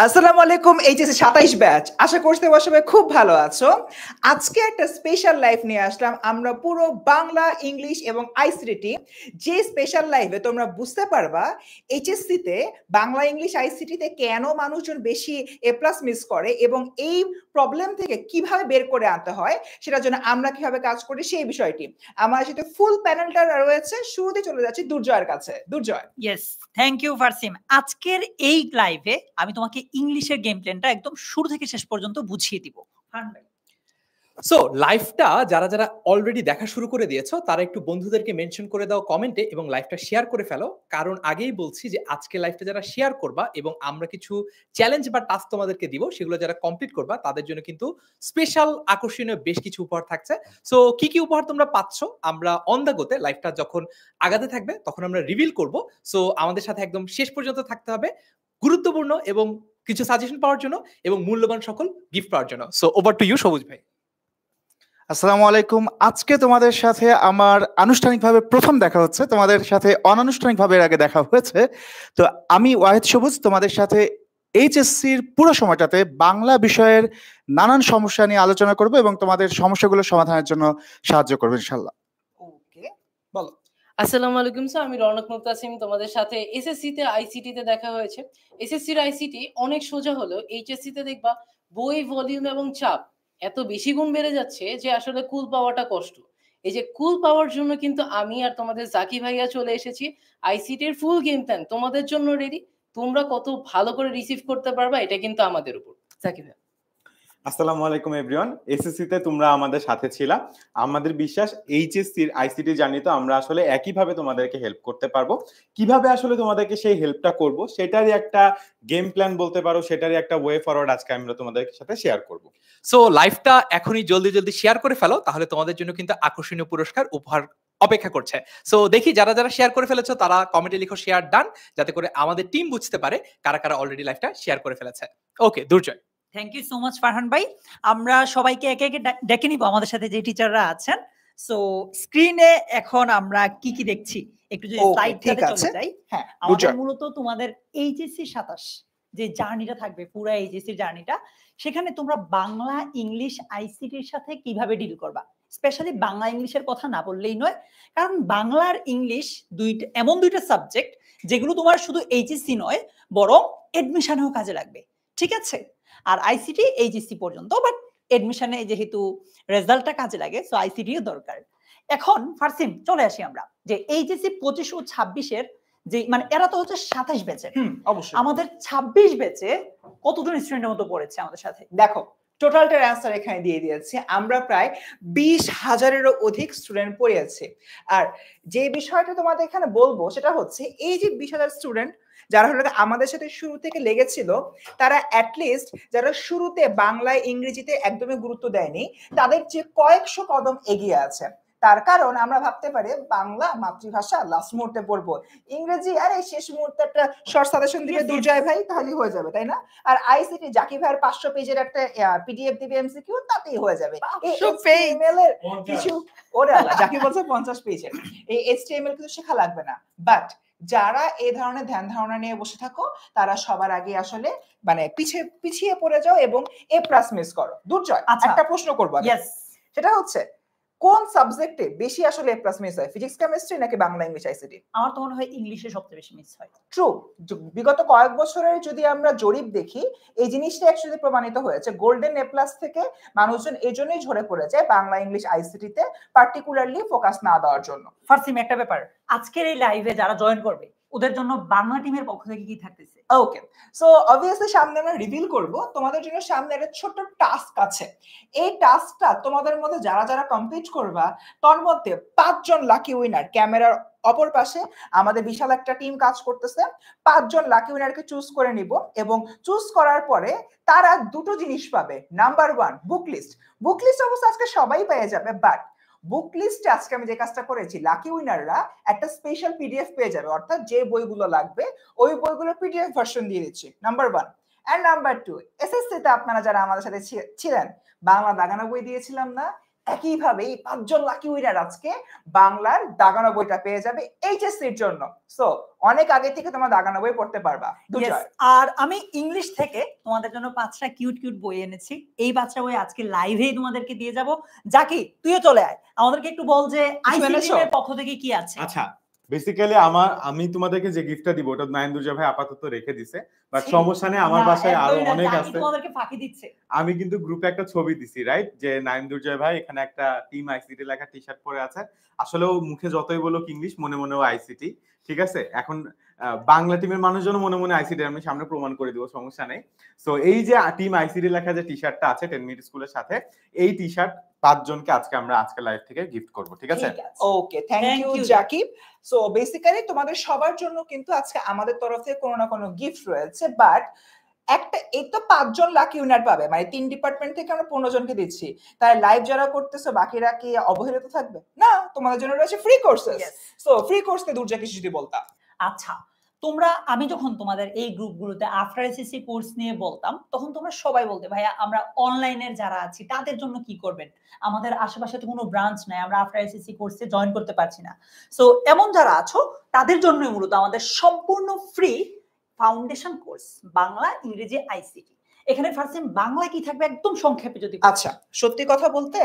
আসসালামু আলাইকুম HSC ২৭ batch. আশা করছি তোমরা সবাই খুব ভালো আছো। আজকে একটা স্পেশাল লাইভ নিয়ে আসলাম। আমরা পুরো বাংলা, ইংলিশ এবং আইসিটি যে স্পেশাল লাইভে তোমরা বুঝতে পারবা এইচএসসিতে বাংলা, ইংলিশ, আইসিটিতে কেন মানুষজন বেশি এ প্লাস মিস করে এবং এই প্রবলেম থেকে কিভাবে বের করে আনতে হয় সেটার জন্য আমরা কিভাবে কাজ করি সেই বিষয়টি। আমার সাথে ফুল প্যানেলটা রয়েছে। শুরুতে চলে যাচ্ছি দুর্জয়ের কাছে। Durjoy. Yes, thank you Farsim. আজকের এই লাইভে আমি তোমাকে ইংলিশের গেম প্ল্যানটা একদম শুরু থেকে শেষ পর্যন্ত বুঝিয়ে দিব। সো লাইভটা যারা যারা অলরেডি দেখা শুরু করে দিয়েছো তারা একটু বন্ধুদেরকে মেনশন করে দাও কমেন্টে এবং লাইভটা শেয়ার করে ফেলো, কারণ আগেই বলছি যে আজকে লাইভটা যারা শেয়ার করবা এবং আমরা কিছু চ্যালেঞ্জ বা টাস্ক তোমাদেরকে দিব, সেগুলো যারা কমপ্লিট করবা তাদের জন্য কিন্তু স্পেশাল আকর্ষণীয় বেশ কিছু উপহার থাকছে। সো কি কি উপহার তোমরা পাচ্ছ আমরা অন দ্য গোতে লাইভটা যখন আগাতে থাকবে তখন আমরা রিভিল করব। সো আমাদের সাথে একদম শেষ পর্যন্ত থাকতে হবে গুরুত্বপূর্ণ এবং কিছু সাজেশন পাওয়ার জন্য এবং মূল্যবান সকল গিফট পাওয়ার জন্য। সো ওভার টু ইউ সবুজ ভাই। আসসালামু আলাইকুম। আজকে তোমাদের সাথে আমার আনুষ্ঠানিকভাবে প্রথম দেখা হচ্ছে, তোমাদের সাথে অনানুষ্ঠানিকভাবে এর আগে দেখা হয়েছে। তো আমি ওয়াহিদ সবুজ তোমাদের সাথে এইচএসসির পুরো সময়টাতে বাংলা বিষয়ের নানান সমস্যা নিয়ে আলোচনা করব এবং তোমাদের সমস্যাগুলো সমাধানের জন্য সাহায্য করবো ইনশাল্লাহ। ওকে, বলো। আসসালামু আলাইকুম স্যার, আমি রৌনক মুক্তাসিম। তোমাদের সাথে এসএসসি তে আইসিটি তে দেখা হয়েছে। এসএসসির আইসিটি অনেক সোজা হলেও এইচএসসি তে দেখবা বই, ভলিউম এবং চাপ এত বেশি গুণ বেড়ে যাচ্ছে যে আসলে কুল পাওয়াটা কষ্ট। এই যে কুল পাওয়ার জন্য কিন্তু আমি আর তোমাদের জাকি ভাইয়া চলে এসেছি। আইসিটির ফুল গেম প্ল্যান তোমাদের জন্য রেডি। তোমরা কত ভালো করে রিসিভ করতে পারবা এটা কিন্তু আমাদের উপর। জাকি ভাইয়া। আসসালামু আলাইকুম এভরিওয়ান। এসএসসি তে তোমরা আমাদের সাথে ছিলা। আমাদের বিশ্বাস এইচএসসি আইসিটি জার্নিতে আমরা আসলে একইভাবে তোমাদেরকে হেল্প করতে পারবো। কিভাবে আসলে তোমাদেরকে সেই হেল্পটা করব সেটারই একটা গেম প্ল্যান বলতে পারো, সেটারই একটা ওয়ে ফরওয়ার্ড আজকে আমরা তোমাদের সাথে শেয়ার করব। সো লাইভটা এখনই জলদি জলদি শেয়ার করে ফেলো, তাহলে তোমাদের জন্য কিন্তু আকর্ষণীয় পুরস্কার উপহার অপেক্ষা করছে। সো দেখি যারা যারা শেয়ার করে ফেলেছো তারা কমেন্টে লিখো শেয়ার ডান, যাতে করে আমাদের টিম বুঝতে পারে কারা কারা অলরেডি লাইভটা শেয়ার করে ফেলেছে। Okay Durjoy. Thank you so much Farhan ভাই। আমরা সবাইকে একে একে ডেকে নিব আমাদের সাথে যে টিচাররা আছেন। সো স্ক্রিনে এখন আমরা কি কি দেখছি একটু যদি স্লাইডটাতে চলে যাই। হ্যাঁ, আমাদের মূলত তোমাদের এইচএসসি ২৭ যে জার্নিটা থাকবে, পুরো এইচএসসি জার্নিটা, সেখানে তোমরা বাংলা, ইংলিশ, আইসিটির সাথে কিভাবে ডিল করবা। স্পেশালি বাংলা ইংলিশের কথা না বললেই নয়, কারণ বাংলা আর ইংলিশ এমন দুইটা সাবজেক্ট যেগুলো তোমার শুধু এইচএসসি নয় বরং এডমিশনেও কাজে লাগবে, ঠিক আছে? আর আইসিটি এইচএসসি পর্যন্ত, বাট এডমিশনে যেহেতু রেজাল্টটা কাজে লাগে সো আইসিটিও দরকার। এখন ফারসিম চলে আসি আমরা যে এইচএসসি ২৫ ও ২৬-এর যে মানে এরা তো হচ্ছে ২৭ ব্যাচে, অবশ্যই আমাদের ২৬ ব্যাচে কতজন স্টুডেন্টের মতো পড়েছে আমাদের সাথে? দেখো টোটালটার অ্যান্সার এখানে দিয়ে দিয়েছি। আমরা প্রায় ২০,০০০-এরও অধিক স্টুডেন্ট পড়িয়েছি। আর যে বিষয়টা তোমাদের এখানে বলবো সেটা হচ্ছে এই যে ২০,০০০ স্টুডেন্ট যারা হলো আমাদের সাথে শুরু থেকে লেগেছিল, তারা অ্যাটলিস্ট যারা শুরুতে বাংলায়, ইংরেজিতে একদমই গুরুত্ব দেয়নি, তাদের যে কয়েকশো কদম এগিয়ে আছে। তার কারণ আমরা ভাবতে পারি বাংলা মাতৃভাষা লাস্ট মুহূর্তে পড়বো, ইংরেজি আরে শেষ মুহূর্তে একটা শর্ট সাজেশন দিবে দুর্জয় ভাই, তাহলেই হয়ে যাবে, তাই না? আর আইসিটি জাকি ভাইয়ের ৫০০ পেজের একটা পিডিএফ দিবে এমসিকিউ, তাতেই হয়ে যাবে। কিছু ওরে আল্লাহ, জাকি বলছে ৫০ পেজের, এই এইচটিএমএল কিছু শেখা লাগবে না। বাট যারা এই ধরনের ধ্যান ধারণা নিয়ে বসে থাকো তারা সবার আগে আসলে মানে পিছিয়ে পড়ে যাও এবং এ প্লাস মিস করো। দুর্জয়, একটা প্রশ্ন করবো, সেটা হচ্ছে কোন সাবজেক্টে বেশি আসলে এ প্লাস মিস হয়, ফিজিক্স, কেমিস্ট্রি নাকি বাংলা, ইংলিশ, আইসিটি? আমার তো মনে হয় ইংলিশে সবচেয়ে বেশি মিস হয়। ট্রু। বিগত কয়েক বছরের যদি আমরা জরিপ দেখি এই জিনিসটা অ্যাকচুয়ালি প্রমাণিত হয়েছে। গোল্ডেন এ প্লাস থেকে মানুষজন এই জন্যই ঝরে পড়ে যায় বাংলা, ইংলিশ, আইসিটিতে পার্টিকুলারলি ফোকাস না দেওয়ার জন্য। ফারসিম একটা ব্যাপার, আজকের এই লাইভে যারা জয়েন করবে ওদের জন্য বাংলা টিমের পক্ষ থেকে কি থাকতেছে? ওকে, সো অবভিয়াসলি সামনে আমরা রিভিল করব। তোমাদের জন্য সামনে একটা ছোট্ট টাস্ক আছে। এই টাস্কটা তোমাদের মধ্যে যারা যারা কমপ্লিট করবা তার মধ্যে ৫ জন লাকি উইনার, ক্যামেরার অপর পাশে আমাদের বিশাল একটা টিম কাজ করতেছে, ৫ জন লাকি উইনারকে চুজ করে নিব এবং চুজ করার পরে তারা দুটো জিনিস পাবে। Number 1 book list. Book list অবশ্য আজকে সবাই পেয়ে যাবে, বাট বুক লিস্টে আজকে আমি যে কাজটা করেছি, লাকি উইনাররা একটা স্পেশাল পিডিএফ পেয়ে যাবে, অর্থাৎ যে বইগুলো লাগবে ওই বইগুলোর পিডিএফ ভার্সন দিয়ে দিচ্ছি। নাম্বার 1 এন্ড নাম্বার 2, এসএসসি তে আপনারা যারা আমাদের সাথে ছিলেন, বাংলা দাগানো বই দিয়েছিলাম না, একইভাবে এই 5 জন লাকি উইনার আজকে বাংলার দাগানো বইটা পেয়ে যাবে এইচএসসির জন্য। সো অনেক আগে থেকে তোমরা দাগানো বই পড়তে পারবা। দুজয়। আর আমি ইংলিশ থেকে তোমাদের জন্য 5টা কিউট কিউট বই এনেছি। এই 5টা বই আজকে লাইভেই তোমাদেরকে দিয়ে যাব। জাকি তুইও চলে আয়, আমাদেরকে একটু বল যে আইসিটি এর পক্ষ থেকে কি আছে। আচ্ছা, বেসিক্যালি আমি তোমাদেরকে যে গিফটটা দিব ওটা নাইন দুর্জয় ভাই আপাতত রেখে দিছে, বাট সমস্যা নেই, আমার বাসায় আরো অনেক আছে। তোমাদেরকে ফাঁকি দিচ্ছে। আমি কিন্তু গ্রুপে একটা ছবি দিছি, রাইট, যে নাইন দুর্জয় ভাই এখানে একটা টিম আইসিটি লেখা টি শার্ট পরে আছে। আসলে ও মুখে যতই বলুক ইংলিশ, মনে মনেও আইসিটি, ঠিক আছে। এখন বাংলা টিমের মানুষজন মনে মনে আইসিটি, আমি সামনে প্রমাণ করে দিব, সমস্যা নেই। সো এই যে টিম আইসিটি লেখা যে টি শার্টটা আছে 10 মিনিট স্কুলের সাথে, এই টি শার্ট 5 জনকে আজকে লাইভ থেকে গিফট করব, ঠিক আছে? ওকে, থ্যাংক ইউ জাকিব। সো বেসিক্যালি তোমাদের সবার জন্য কিন্তু আজকে আমাদের তরফ থেকে কোনো না কোনো গিফট রয়েছে, বাট একটা এই তো 5 জন লাকি উইনার পাবে, মানে 3 ডিপার্টমেন্ট থেকে আমরা 15 জনকে দিচ্ছি। তাই লাইভ যারা করতেছো বাকিরা কি অবহেলিত থাকবে না? তোমাদের জন্য রয়েছে free courses. So free course তে দুর্জয় কিছু যদি বলতা। আচ্ছা, আমি যখন তোমাদের এই গ্রুপগুলোতে আফটার এসএসসি কোর্স নিয়ে বলতাম, তখন তোমরা সবাই বলতে ভাইয়া আমরা অনলাইনের যারা আছি তাদের জন্য কি করবেন, আমাদের আশেপাশে তো কোনো ব্রাঞ্চ নাই, আমরা আফটার এসএসসি কোর্সে জয়েন করতে পারছি না। সো এমন যারা আছো তাদের জন্য মূলত আমাদের সম্পূর্ণ ফ্রি ফাউন্ডেশন কোর্স বাংলা ইংরেজি আইসিটি। এখানে ফার্স্ট টাইম বাংলা কি থাকবে একদম সংক্ষেপে যদি। আচ্ছা, সত্যি কথা বলতে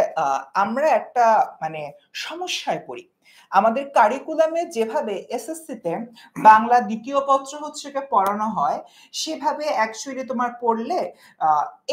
আমরা একটা মানে সমস্যায় পড়ি। আমাদের কারিকুলামে যেভাবে এসএসসিতে বাংলা দ্বিতীয় পত্র হচ্ছে পড়ানো হয়, সেভাবে অ্যাকচুয়ালি তোমার পড়লে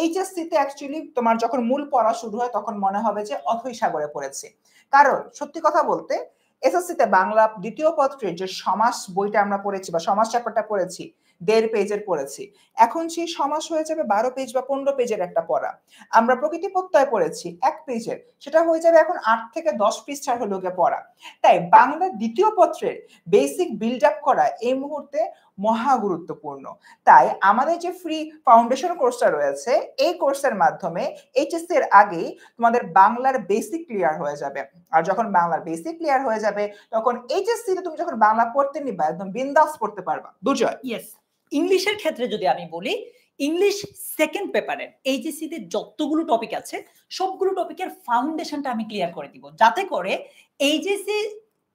এইচএসসিতে অ্যাকচুয়ালি তোমার যখন মূল পড়া শুরু হয় তখন মনে হবে যে অথৈ সাগরে পড়েছি। কারণ সত্যি কথা বলতে এসএসসিতে বাংলা দ্বিতীয় পত্রের যে সমাস বইটা আমরা পড়েছি বা সমাস চ্যাপ্টারটা পড়েছি 1.5 পেজের পড়েছি, এখন সেই সমাস হয়ে যাবে 12 পেজ বা 15 পেজের একটা পড়া। আমরা প্রকৃতি প্রত্যয় পড়েছি 1 পেজের, সেটা হয়ে যাবে এখন 8 থেকে 10 পৃষ্ঠার হলো পড়া। তাই বাংলা দ্বিতীয় পত্রের বেসিক বিল্ড আপ করা এই মুহূর্তে মহা গুরুত্বপূর্ণ। তাই আমাদের যে ফ্রি ফাউন্ডেশন কোর্সটা রয়েছে, এই কোর্সের মাধ্যমে এইচএসসি এর আগেই তোমাদের বাংলার বেসিক ক্লিয়ার হয়ে যাবে। আর যখন বাংলার বেসিক ক্লিয়ার হয়ে যাবে তখন এইচএসসি তে তুমি যখন বাংলা পড়তে নিবা একদম বিন্দাস পড়তে পারবা। দুর্জয়। ইয়েস, ইংলিশের ক্ষেত্রে যদি আমি বলি, ইংলিশ সেকেন্ড পেপারে এইচএসসি তে যতগুলো টপিক আছে সবগুলো টপিকের ফাউন্ডেশনটা আমি ক্লিয়ার করে দিব, যাতে করে এইচএসসি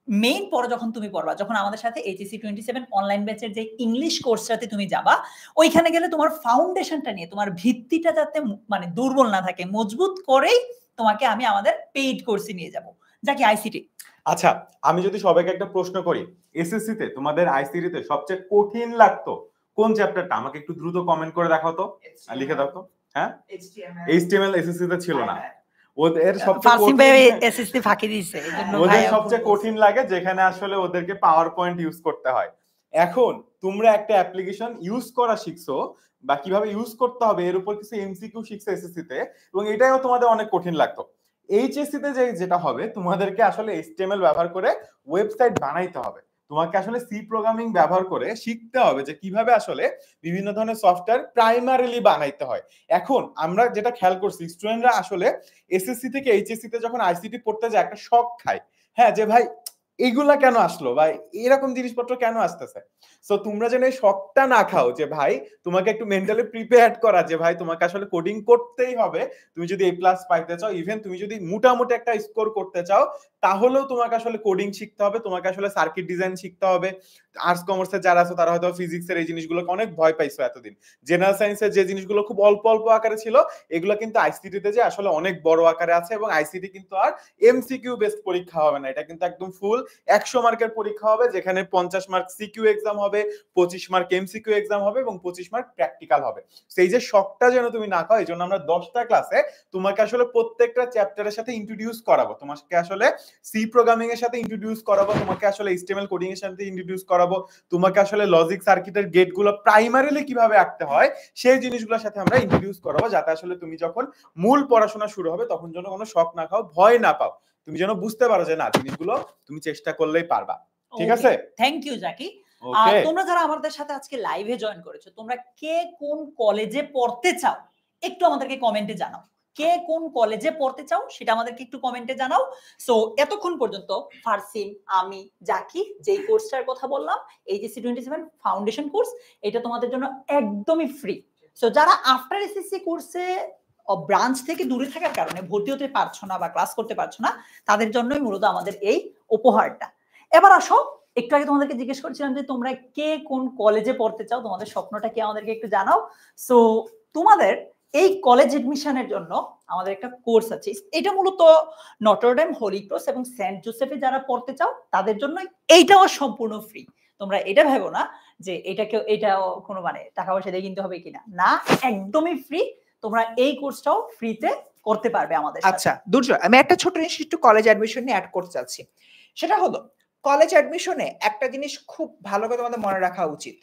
মেইন পরে যখন তুমি পড়বা, যখন আমাদের সাথে এইচএসসি 27 অনলাইন ব্যাচের যে ইংলিশ কোর্সটাতে তুমি যাবা, ওইখানে গেলে তোমার ফাউন্ডেশনটা নিয়ে তোমার ভিত্তিটা যাতে মানে দুর্বল না থাকে, মজবুত করেই তোমাকে আমি আমাদের পেইড কোর্সে নিয়ে যাব, যা কি আইসিটি। আচ্ছা, আমি যদি সবাইকে একটা প্রশ্ন করি, এসএসসি তে তোমাদের আইসিটি তে সবচেয়ে কঠিন লাগতো কোন চ্যাপ্টারটা? আমাকে একটু দ্রুত কমেন্ট করে দেখাও তো, লিখে দাও তো। হ্যাঁ, এইচটিএমএল এসএসসি তে ছিল না। ওদের সবচেয়ে কঠিন লাগে যেখানে আসলে ওদেরকে পাওয়ার পয়েন্ট ইউজ করতে হয়। এখন তোমরা একটা অ্যাপ্লিকেশন ইউজ করা শিখছো বা কিভাবে ইউজ করতে হবে এর উপর কিছু এমসিকিউ শিখছো এসএসসি তে, এবং এটাও তোমাদের অনেক কঠিন লাগতো। এইচএসসি তে যেটা হবে, তোমাদেরকে আসলে এইচটিএমএল ব্যবহার করে ওয়েবসাইট বানাইতে হবে। তোমাকে আসলে সি প্রোগ্রামিং ব্যবহার করে শিখতে হবে যে কিভাবে আসলে বিভিন্ন ধরনের সফটওয়্যার প্রাইমারিলি বানাইতে হয়। এখন আমরা যেটা খেয়াল করছি, স্টুডেন্টরা আসলে এসএসসি থেকে এইচএসসি তে যখন আইসিটি পড়তে যায় একটা শক খায়, হ্যাঁ, যে ভাই এইগুলা কেন আসলো বা এরকম জিনিসপত্র কেন আসতেছে। সো তোমরা যেন এই শকটা না খাও, যে ভাই তোমাকে একটু মেন্টালি প্রিপেয়ার্ড করা যে ভাই তোমাকে আসলে কোডিং করতেই হবে। তুমি যদি A+ পাইতে চাও, ইভেন তুমি যদি মোটামুটি একটা স্কোর করতে চাও, তাহলেও তোমাকে আসলে কোডিং শিখতে হবে, তোমাকে আসলে সার্কিট ডিজাইন শিখতে হবে। আর্টস কমার্সের যারা আছে তারা হয়তো ফিজিক্সের এই জিনিসগুলোকে অনেক ভয় পাইছো এতদিন। জেনারেল সায়েন্সের যে জিনিসগুলো খুব অল্প অল্প আকারে ছিল, এগুলো কিন্তু আইসিটিতে যে আসলে অনেক বড় আকারে আছে। এবং আইসিটি কিন্তু আর এমসিকিউ বেসড পরীক্ষা হবে না, এটা কিন্তু একদম ফুল 100 মার্কের পরীক্ষা হবে, যেখানে 50 মার্ক সিকিউ এক্সাম হবে, 25 মার্ক এমসিকিউ এক্সাম হবে এবং 25 মার্ক প্র্যাকটিক্যাল হবে। সেই যে শকটা যেন তুমি না খাও, এই জন্য আমরা 10টা ক্লাসে তোমাকে আসলে প্রত্যেকটা চ্যাপ্টারের সাথে ইন্ট্রোডিউস করাবো। তোমাকে আসলে সি প্রোগ্রামিং এর সাথে ইন্ট্রোডিউস করাবো, তোমাকে আসলে এইচটিএমএল কোডিং এর সাথে ইন্ট্রোডিউস করাবো, তোমাকে আসলে লজিক সার্কিটের গেটগুলো প্রাইমারিলি কিভাবে আঁকতে হয় সেই জিনিসগুলোর সাথে আমরা ইন্ট্রোডিউস করাবো, যাতে আসলে তুমি যখন মূল পড়াশোনা শুরু হবে তখন যেন কোনো শক না খাও, ভয় না পাও, তুমি যেন বুঝতে পারো যে না, জিনিসগুলো তুমি চেষ্টা করলেই পারবা। ঠিক আছে, থ্যাংক ইউ জাকি। তোমরা যারা আমাদের সাথে আজকে লাইভে জয়েন করেছো, তোমরা কে কোন কলেজে পড়তে চাও একটু আমাদেরকে কমেন্টে জানাও। কে কোন কলেজে পড়তে চাও সেটা আমাদেরকে একটু কমেন্টে জানাও। সো এতক্ষণ পর্যন্ত ফারসিন, আমি, জাকি যেই কোর্সটার কথা বললাম, এইচএসসি 27 ফাউন্ডেশন কোর্স, এটা তোমাদের জন্য একদমই ফ্রি। সো যারা আফটার এসএসসি কোর্সে ব্রাঞ্চ থেকে দূরে থাকার কারণে ভর্তি হতে পারছো না বা ক্লাস করতে পারছো না, তাদের জন্যই মূলত আমাদের এই উপহারটা। এবার আসো, একটু আগে তোমাদেরকে জিজ্ঞেস করছিলাম যে তোমরা কে কোন কলেজে পড়তে চাও, তোমাদের স্বপ্নটা কি আমাদেরকে একটু জানাও। সো তোমাদের এই কলেজ এডমিশনের জন্য আমাদের একটা কোর্স আছে, এটা মূলত নটরডেম, হোলি ক্রস এবং সেন্ট জোসেফে যারা পড়তে চাও তাদের জন্য এইটাও সম্পূর্ণ ফ্রি। তোমরা এটা ভেবো না যে এটাও কোনো মানে টাকা পয়সা দিয়ে কিনতে হবে কিনা, না, একদমই ফ্রি। তোমরা এই কোর্সটাও ফ্রিতে করতে পারবে আমাদের সাথে। আচ্ছা দুর্জয়, আমি একটা ছোট জিনিস একটু কলেজ অ্যাডমিশন নিয়ে অ্যাড করতে চাচ্ছি। সেটা হলো কলেজ অ্যাডমিশনে একটা জিনিস খুব ভালো করে তোমাদের মনে রাখা উচিত,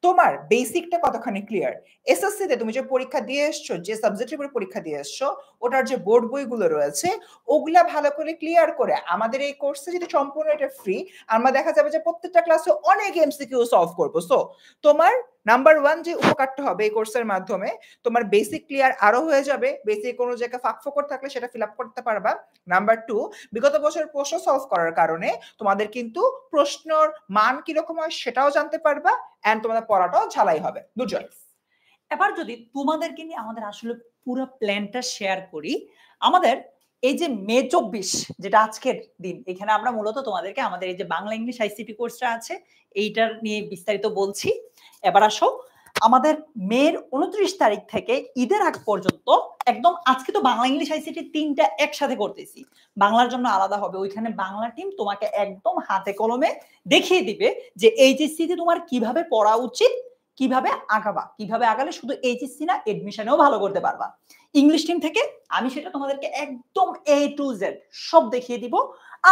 তোমার বেসিকটা কতখানি ক্লিয়ার। এসএসসি তে তুমি যে পরীক্ষা দিয়ে এসছো, যে সাবজেক্টের উপর পরীক্ষা দিয়ে এসছো, ওটার যে বোর্ড বইগুলো রয়েছে ওগুলা ভালো করে ক্লিয়ার করে আমাদের এই কোর্সে যদি সম্পূর্ণ এটা ফ্রি, আমরা দেখা যাবে যে প্রত্যেকটা ক্লাসে অনেক এমসিকিউ সলভ করবো। সো তোমার নাম্বার 1 যে উপকারটা হবে এই কোর্সের মাধ্যমে, তোমার বেসিক ক্লিয়ার আরো হয়ে যাবে, বেসিক কোনো জায়গায় ফাঁকফোকর থাকলে সেটা ফিল আপ করতে পারবা। নাম্বার 2, বিগত বছরের প্রশ্ন সলভ করার কারণে তোমাদের কিন্তু প্রশ্নর মান কিরকম হয় সেটাও জানতে পারবা, এন্ড তোমাদের পড়াটাও ঝালাই হবে। দুর্জয়, এবার যদি তোমাদেরকে নিয়ে আমাদের আসলে পুরো প্ল্যানটা শেয়ার করি, আমাদের এই যে মে 24 যেটা আজকের দিন, এখানে আমরা মূলত তোমাদেরকে আমাদের এই যে বাংলা ইংলিশ আইসিটি কোর্সটা আছে এইটার নিয়ে বিস্তারিত বলছি। এবার আসো, আমাদের মের 29 তারিখ থেকে ঈদের আগ পর্যন্ত একদম, আজকে তো বাংলা ইংলিশ আইসিটি 3টা একসাথে করতেছি, বাংলার জন্য আলাদা হবে, ওইখানে বাংলা টিম তোমাকে একদম হাতে কলমে দেখিয়ে দিবে যে এইচএসসি তে তোমার কিভাবে পড়া উচিত, কিভাবে আগাবা, কিভাবে আগালে শুধু এইচএসসি না এডমিশনেও ভালো করতে পারবা। ইংলিশ টিম থেকে আমি সেটা তোমাদেরকে একদম A to Z সব দেখিয়ে দিব।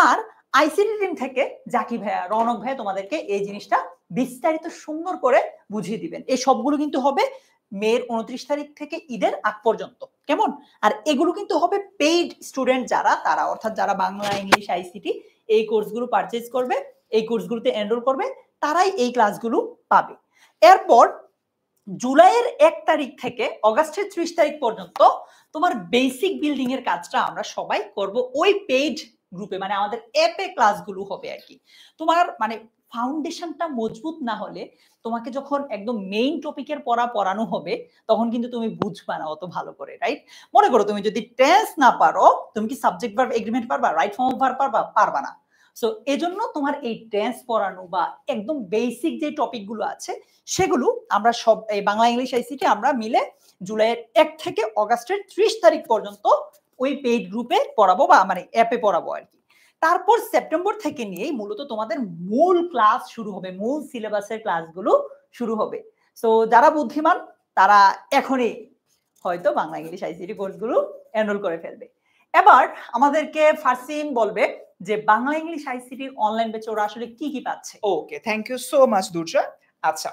আর আইসিটি টিম থেকে জাকি ভাইয়া, রৌনক ভাইয়া তোমাদেরকে এই জিনিসটা বিস্তারিত সুন্দর করে বুঝিয়ে দিবেন। এই সবগুলো কিন্তু হবে মের 29 তারিখ থেকে ঈদের আগ পর্যন্ত, কেমন? আর এগুলো কিন্তু হবে পেইড স্টুডেন্ট যারা, তারা অর্থাৎ যারা বাংলা ইংলিশ আইসিটি এই কোর্সগুলো পারচেজ করবে, এই কোর্সগুলোতে এনরোল করবে, তারাই এই ক্লাসগুলো পাবে। এরপর জুলাইয়ের 1 তারিখ থেকে অগাস্টের 30 তারিখ পর্যন্ত তোমার বেসিক বিল্ডিং এর কাজটা আমরা সবাই করব ওই পেইড গ্রুপে, মানে আমাদের অ্যাপে ক্লাসগুলো হবে আর কি। তোমার মানে ফাউন্ডেশনটা মজবুত না হলে তোমাকে যখন একদম মেইন টপিকের পড়ানো হবে তখন কিন্তু তুমি বুঝবা না অত ভালো করে, রাইট? মনে করো তুমি যদি টেন্স না পারো, তুমি কি সাবজেক্ট ভার্ব এগ্রিমেন্ট পারবা, রাইট ফর্ম অফ ভার্ব পারবা না। সো এজন্য তোমার এই টেন্স পড়ানো বা একদম বেসিক যে টপিকগুলো আছে সেগুলো আমরা সব এই বাংলা ইংলিশ আইসিটি আমরা মিলে জুলাইয়ের 1 থেকে অগাস্টের 30 তারিখ পর্যন্ত ওই পেইড গ্রুপে পড়াবো বা মানে অ্যাপে পড়াবো আর কি। তারপর সেপ্টেম্বর থেকে নিয়েই মূলত তোমাদের মূল ক্লাস শুরু হবে, মূল সিলেবাসের ক্লাসগুলো শুরু হবে। সো যারা বুদ্ধিমান তারা এখনই হয়তো বাংলা ইংলিশ আইসিটি কোর্সগুলো এনরোল করে ফেলবে। এবার আমাদেরকে ফারসিন বলবে যে বাংলা ইংলিশ আইসিটির অনলাইন ব্যাচে ওরা আসলে কি কি পাচ্ছে। ওকে, থ্যাংক ইউ সো মাচ দুর্জয়। আচ্ছা,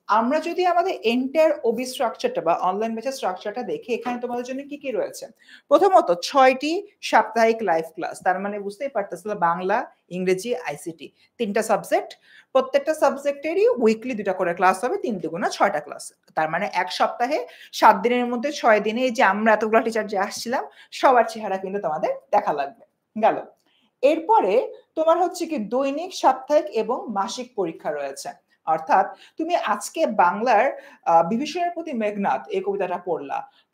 আমরা যদি আমাদের এন্টায়ার ওবি স্ট্রাকচারটা বা অনলাইন ব্যাচের স্ট্রাকচারটা দেখি, এখানে তোমাদের জন্য কি কি রয়েছে। প্রথমত 6টি সাপ্তাহিক লাইভ ক্লাস, তার মানে বুঝতেই পারতেছিল বাংলা, ইংরেজি, আইসিটি 3টা সাবজেক্ট, প্রত্যেকটা সাবজেক্টেরই উইকলি 2টা করে ক্লাস হবে, 3 দুগুণা 6টা ক্লাস। তার মানে এক সপ্তাহে 7 দিনের মধ্যে 6 দিনে এই যে আমরা এতগুলো টিচার যে আসছিলাম সবার চেহারা কিন্তু তোমাদের দেখা লাগবে। গেল, এরপরে তোমার হচ্ছে কি দৈনিক, সাপ্তাহিক এবং মাসিক পরীক্ষা রয়েছে। অর্থাৎ তুমি আজকে বাংলার বিভীষণের প্রতি মেঘনাদ এই কবিতাটা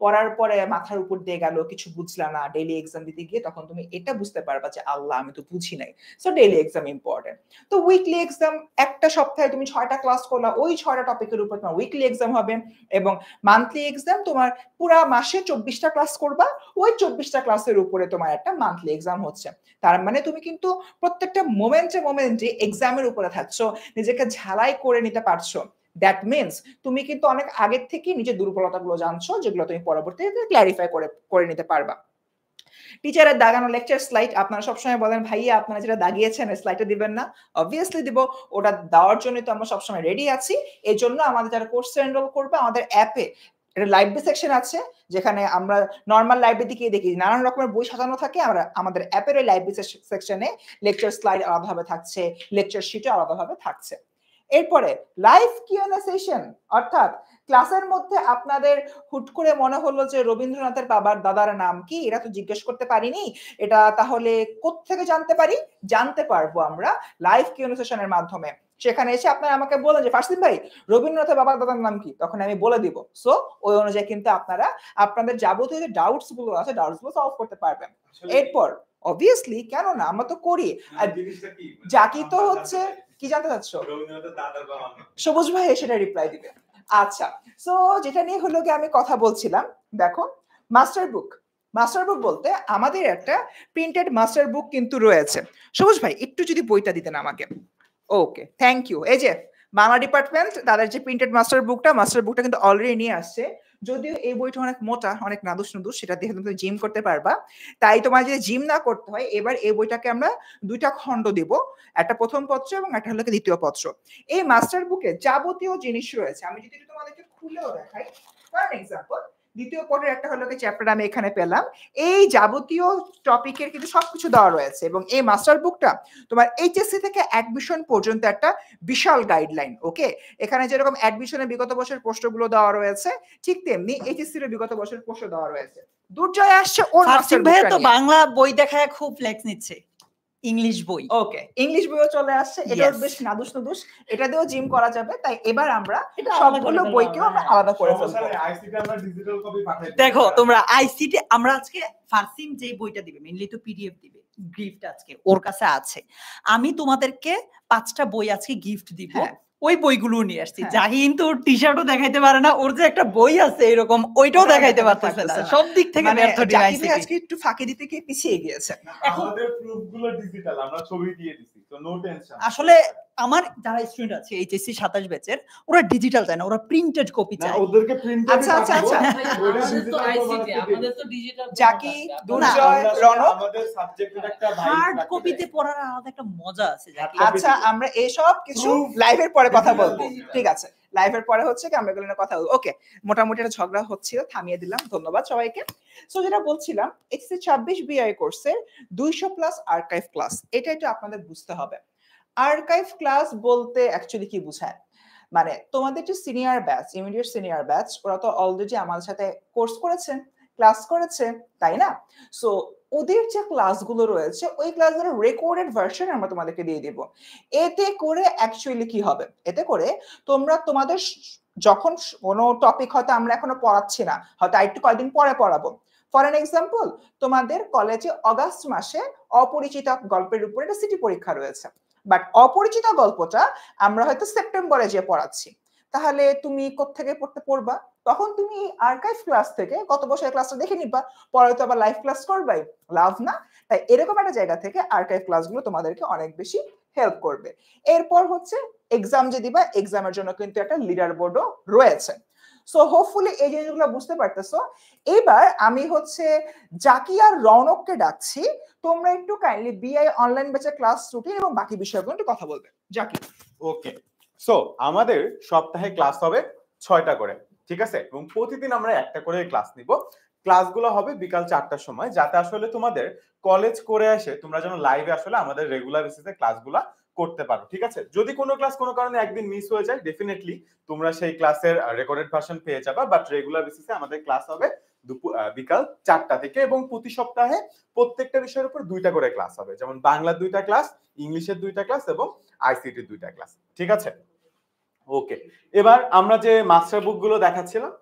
পড়ার পরে মাথার উপর দিয়ে গেল, কিছু বুঝলা না, ডেইলি এক্সাম দিতে গিয়ে তখন তুমি এটা বুঝতে পারবা যে আল্লাহ আমি তো বুঝি নাই। So daily exam important. তো উইকলি এক্সাম, একটা সপ্তাহে তুমি 6টা ক্লাস করলা, ওই 6টা টপিকের উপর তোমার উইকলি এক্সাম হবে। এবং মান্থলি এক্সাম তোমার পুরা মাসে 24টা ক্লাস করবা, ওই 24টা ক্লাসের উপরে তোমার একটা মান্থলি এক্সাম হচ্ছে। তার মানে তুমি কিন্তু প্রত্যেকটা মোমেন্টে এক্সামের উপরে থাকছো, নিজেকে ঝালাই করে নিতে পারছো। দ্যাট মিনস তুমি কিন্তু অনেক আগের থেকে নিজের দুর্বলতাগুলো জানছো, যেগুলো তুমি পরবর্তীতে ক্ল্যারিফাই করে নিতে পারবা। টিচারের দাগানো লেকচার স্লাইড, আপনারা সবসময় বলেন ভাইয়া আপনারা যেটা দাগিয়েছেন স্লাইডে দিবেন না, অবভিয়াসলি দিব, ওটা দেওয়ার জন্য তো আমরা সবসময় রেডি আছি। এই জন্য আমাদের যারা কোর্সে এনরোল করবে আমাদের অ্যাপে একটা লাইব্রেরি সেকশন আছে, যেখানে আমরা নর্মাল লাইব্রেরি দিকে দেখি নানান রকমের বই সাজানো থাকে। আমরা আমাদের অ্যাপের ওই লাইব্রেরি সেকশনে লেকচার স্লাইড আলাদাভাবে থাকছে, লেকচার শিটও আলাদাভাবে থাকছে। এরপরে লাইভ কিউএনএ সেশন, অর্থাৎ ক্লাসের মধ্যে আপনাদের হুট করে মনে হলো যে রবীন্দ্রনাথের বাবার দাদার নাম কি, এটা তো জিজ্ঞেস করতে পারিনি, এটা তাহলে কোত্থেকে জানতে পারি? জানতে পারবো আমরা লাইভ কিউএনএ সেশনের মাধ্যমে। সেখানে এসে আপনারা আমাকে বলেন যে ফারসিন ভাই রবীন্দ্রনাথের বাবার দাদার নাম কি, তখন আমি বলে দিব। সো ওই অনুযায়ী কিন্তু আপনারা আপনাদের যাবতীয় যে ডাউটস গুলো আছে ডাউটস গুলো সলভ করতে পারবেন। এরপর অবভিয়াসলি কেন না, আমরা তো করি। আর জাকি তো হচ্ছে কি জানতে চাচ্ছ? সবুজ ভাই সেটা রিপ্লাই দিবে। আচ্ছা, সো যেটা নিয়ে হলো কি আমি কথা বলছিলাম, দেখো মাস্টার বুক বলতে আমাদের একটা প্রিন্টেড মাস্টার বুক কিন্তু রয়েছে। সবুজ ভাই একটু যদি বইটা দিতেন আমাকে। ওকে, থ্যাংক ইউ। এই যে বাংলা ডিপার্টমেন্ট তাদের যে প্রিন্টেড মাস্টার বুকটা কিন্তু অলরেডি নিয়ে আসছে। যদিও এই বইটা অনেক মোটা, অনেক নাদুস, সেটা দিয়ে তুমি জিম করতে পারবা। তাই তোমার যদি জিম না করতে হয়, এবার এই বইটাকে আমরা 2টা খণ্ড দিব, একটা প্রথম পত্র এবং একটা হলো দ্বিতীয় পত্র। এই মাস্টার বুকে যাবতীয় জিনিস রয়েছে। আমি যদি তোমাদেরকে খুলেও দেখাই, ফর এক্সাম্পল দ্বিতীয় পত্রের একটা হলো চ্যাপ্টার আমি এখানে পেলাম। এই যাবতীয় টপিকের কিন্তু সবকিছু দেওয়া রয়েছে এবং এই মাস্টার বুকটা তোমার এইচএসসি থেকে অ্যাডমিশন পর্যন্ত একটা বিশাল গাইডলাইন। ওকে, এখানে যেরকম অ্যাডমিশনের বিগত বছরের প্রশ্নগুলো দেওয়া রয়েছে, ঠিক তেমনি এইচএসসি এর বিগত বছরের প্রশ্ন দেওয়া রয়েছে। দুর্জয় আসছে ওর মাস্টার বুকটা তো বাংলা বই দেখায় খুব ফ্লেক্স নিচ্ছে, ইংলিশ বই। ওকে, ইংলিশ বইও চলে আসছে, এটা বেশ নাদুস, এটা দিয়েও জিম করা যাবে। তাই এবার আমরা সবগুলো বইকেও আমরা আলাদা করে ফেলবো। আইসিটি আমরা ডিজিটাল কপি পাঠাই। দেখো তোমরা আইসিটি, আমরা আজকে ফারসিম যে বইটা দিবে মেইনলি তো পিডিএফ দিবে, গিফট আজকে ওর কাছে আছে। আমি তোমাদেরকে 5টা বই আজকে গিফট দিব, ওই বইগুলো নিয়ে আসছি। জাহিন তো টি শার্টও দেখাইতে পারে না, ওর যে একটা বই আছে এরকম ওইটাও দেখাইতে পারতেছে না, সব দিক থেকে ব্যর্থ ডিভাইস। আজকে একটু ফাঁকি দিতে গিয়ে পিছিয়ে গিয়েছে। আমাদের প্রুফগুলো ডিজিটাল, আমরা ছবি দিয়ে দিছি, তো নো টেনশন। আসলে আমার যারা স্টুডেন্ট আছে এইচএসসি 27 ব্যাচের, ওরা ডিজিটাল চায় না, ওরা প্রিন্টেড কপি চায়। ওদেরকে প্রিন্টেড। আচ্ছা আমাদের তো আইসিটি, আমাদের তো ডিজিটাল। জাকি, দুর্জয়, রনক, আমাদের সাবজেক্টের একটা হার্ড কপিতে পড়ার আলাদা একটা মজা আছে জাকি। আচ্ছা, আমরা এই সব কিছু লাইভের পরে কথা বলবো, ঠিক আছে? লাইভের পরে হচ্ছে কি আমরা এগুলো নিয়ে কথা বলবো। ওকে, মোটামুটি একটা ঝগড়া হচ্ছিল, থামিয়ে দিলাম, ধন্যবাদ সবাইকে। সো যেটা বলছিলাম, এইচএসসি 26 বিআই কোর্সের 200+ আর্কাইভ ক্লাস, এটা আপনাদের বুঝতে হবে। আর্কাইভ ক্লাস বলতে অ্যাকচুয়ালি কি বোঝায়? মানে তোমাদের যে senior batch, immediate senior batch, ওরা তো অলরেডি আমাদের সাথে কোর্স করেছে, ক্লাস করেছে, তাই না? সো ওদের যে ক্লাসগুলো রয়েছে ওই ক্লাসগুলোর রেকর্ডেড ভার্সন আমরা তোমাদেরকে দিয়ে দিব। এতে করে অ্যাকচুয়ালি কি হবে? এতে করে তোমরা তোমাদের যখন কোনো টপিক হয়তো আমরা এখনো পড়াচ্ছি না, হয়তো আরেকটু কয়েকদিন পরে পড়াবো। ফর এন এক্সাম্পল, তোমাদের কলেজে অগাস্ট মাসে অপরিচিত গল্পের উপরে একটা সিটি পরীক্ষা রয়েছে, বাট অপরিচিত গল্পটা আমরা হয়তো সেপ্টেম্বরে যে পড়াচ্ছি। তাহলে তুমি কোত্থেকে পড়বা? তখন তুমি আর্কাইভ ক্লাস থেকে গত বছরের ক্লাসটা দেখে নিবা, পরে তো আবার লাইভ ক্লাস করবাই, লাভ না? তাই এরকম একটা জায়গা থেকে আর্কাইভ ক্লাসগুলো তোমাদেরকে অনেক বেশি হেল্প করবে। এরপর হচ্ছে এক্সাম যে দিবা, এক্সামের জন্য কিন্তু একটা লিডার বোর্ডও রয়েছে। সো হোপফুলি এই জিনিসগুলো বুঝতে পারতেছো। এবার আমি হচ্ছে জাকি আর রৌনককে ডাকছি, তোমরা একটু কাইন্ডলি বিআই অনলাইন ব্যাচের ক্লাস রুটিন এবং বাকি বিষয়গুলো একটু কথা বলবে। জাকি। ওকে, সো আমাদের সপ্তাহে ক্লাস হবে 6টা করে, ঠিক আছে? এবং প্রতিদিন আমরা একটা করে ক্লাস নিব। ক্লাসগুলো হবে বিকাল 4টার সময়, যাতে আসলে তোমাদের কলেজ করে এসে তোমরা যেন লাইভে আসলে আমাদের রেগুলার বেসিসে ক্লাসগুলো করতে পারো, ঠিক আছে? যদি কোনো ক্লাস কোনো কারণে একদিন মিস হয়ে যায়, ডেফিনেটলি তোমরা সেই ক্লাসের রেকর্ডেড ভার্সন পেয়ে যাবে। বাট রেগুলার বেসিসে আমাদের ক্লাস হবে বিকাল 4টা থেকে, এবং প্রতি সপ্তাহে প্রত্যেকটা বিষয়ের উপর 2টা করে ক্লাস হবে। যেমন বাংলার 2টা ক্লাস, ইংলিশের 2টা ক্লাস এবং আইসিটির 2টা ক্লাস, ঠিক আছে? ওকে, এবার আমরা যে মাস্টার বুক গুলো দেখাচ্ছিলাম,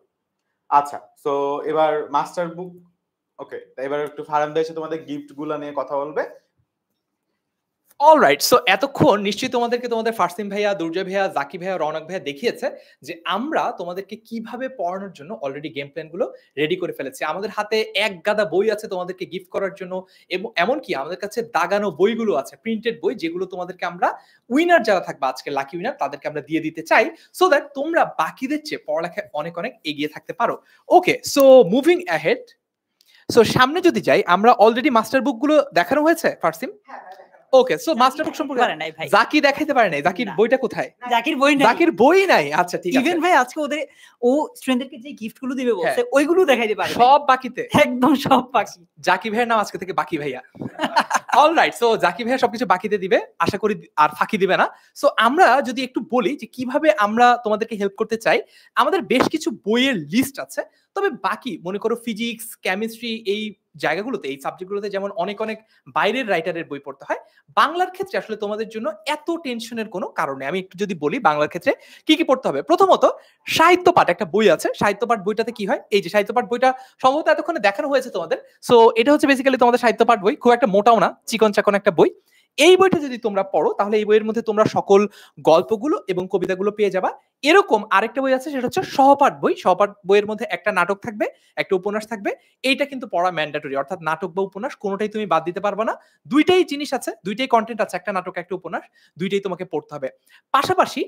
আচ্ছা, সো এবার মাস্টার বুক, ওকে, এবার একটু ফারান্দা এসে তোমাদের গিফট গুলো নিয়ে কথা বলবে। অলরাইট, সো এতক্ষণ নিশ্চয়ই তোমাদেরকে তোমাদের ফারসিম ভাইয়া, দুর্জয় ভাইয়া, জাকি ভাইয়া, রৌনক ভাইয়া দেখিয়েছে যে আমরা তোমাদেরকে কিভাবে পড়ানোর জন্য অলরেডি গেম প্ল্যান গুলো রেডি করে ফেলেছি। আমাদের হাতে এক গাদা বই আছে তোমাদেরকে গিফট করার জন্য, এবং এমনকি আমাদের কাছে দাগানো বইগুলো আছে, প্রিন্টেড বই, যেগুলো তোমাদেরকে আমরা উইনার যারা থাকবে আজকে লাকি উইনার তাদেরকে আমরা দিয়ে দিতে চাই, সো দ্যাট তোমরা বাকিদের চেয়ে পড়ালেখায় অনেক অনেক এগিয়ে থাকতে পারো। ওকে, সো মুভিং অ্যাহেড, সো সামনে যদি যাই, আমরা অলরেডি মাস্টার বুক গুলো দেখানো হয়েছে ফারসিম। ওকে, সো মাস্টারবুক সম্পর্কে পারে নাই ভাই, জাকি দেখাইতে পারে নাই। জাকির না। বইটা কোথায়? জাকির বই নাই, জাকির বই নাই। আচ্ছা ঠিক আছে। ইভেন ভাই আজকে ওদের ও স্টুডেন্টদেরকে যে গিফট গুলো দিবে বলছে হ্যাঁ। ওইগুলো দেখাইতে পারে নাই। সব বাকিতে। একদম সব বাকি। জাকি ভাইয়ের নাম আজকে থেকে বাকি ভাইয়া। অলরাইট, সো জাকি ভাইয়া সবকিছু বাকিতে দিবে, আশা করি আর ফাঁকি দিবে না। সো আমরা যদি একটু বলি যে কিভাবে আমরা তোমাদেরকে হেল্প করতে চাই, আমাদের বেশ কিছু বইয়ের লিস্ট আছে। তবে বাকি মনে করো ফিজিক্স, কেমিস্ট্রি এই জায়গাগুলোতে, এই সাবজেক্টগুলোতে যেমন অনেক অনেক বাইরের রাইটারের বই পড়তে হয়, বাংলার ক্ষেত্রে আসলে তোমাদের জন্য এত টেনশনের কোনো কারণ নেই। আমি একটু যদি বলি বাংলার ক্ষেত্রে কি কি পড়তে হবে। প্রথমত সাহিত্য পাঠ একটা বই আছে। সাহিত্য পাঠ বইটাতে কি হয়, এই যে সাহিত্য পাঠ বইটা সম্ভবত এতক্ষণে দেখানো হয়েছে তোমাদের। সো এটা হচ্ছে বেসিক্যালি তোমাদের সাহিত্য পাঠ বই, খুব একটা মোটাও না, চিকন চাকন একটা বই। এই বইটা যদি তোমরা পড়ো তাহলে এই বইয়ের মধ্যে তোমরা সকল গল্পগুলো এবং কবিতাগুলো পেয়ে যাবা। এরকম আরেকটা বই আছে, সেটা হচ্ছে সহপাঠ বই। সহপাঠ বইয়ের মধ্যে একটা নাটক থাকবে, একটা উপন্যাস থাকবে। এইটা কিন্তু পড়া ম্যান্ডেটরি, অর্থাৎ নাটক বা উপন্যাস কোনোটাই তুমি বাদ দিতে পারবে না। দুইটাই জিনিস আছে, দুইটাই কন্টেন্ট আছে, একটা নাটক একটা উপন্যাস, দুইটাই তোমাকে পড়তে হবে। পাশাপাশি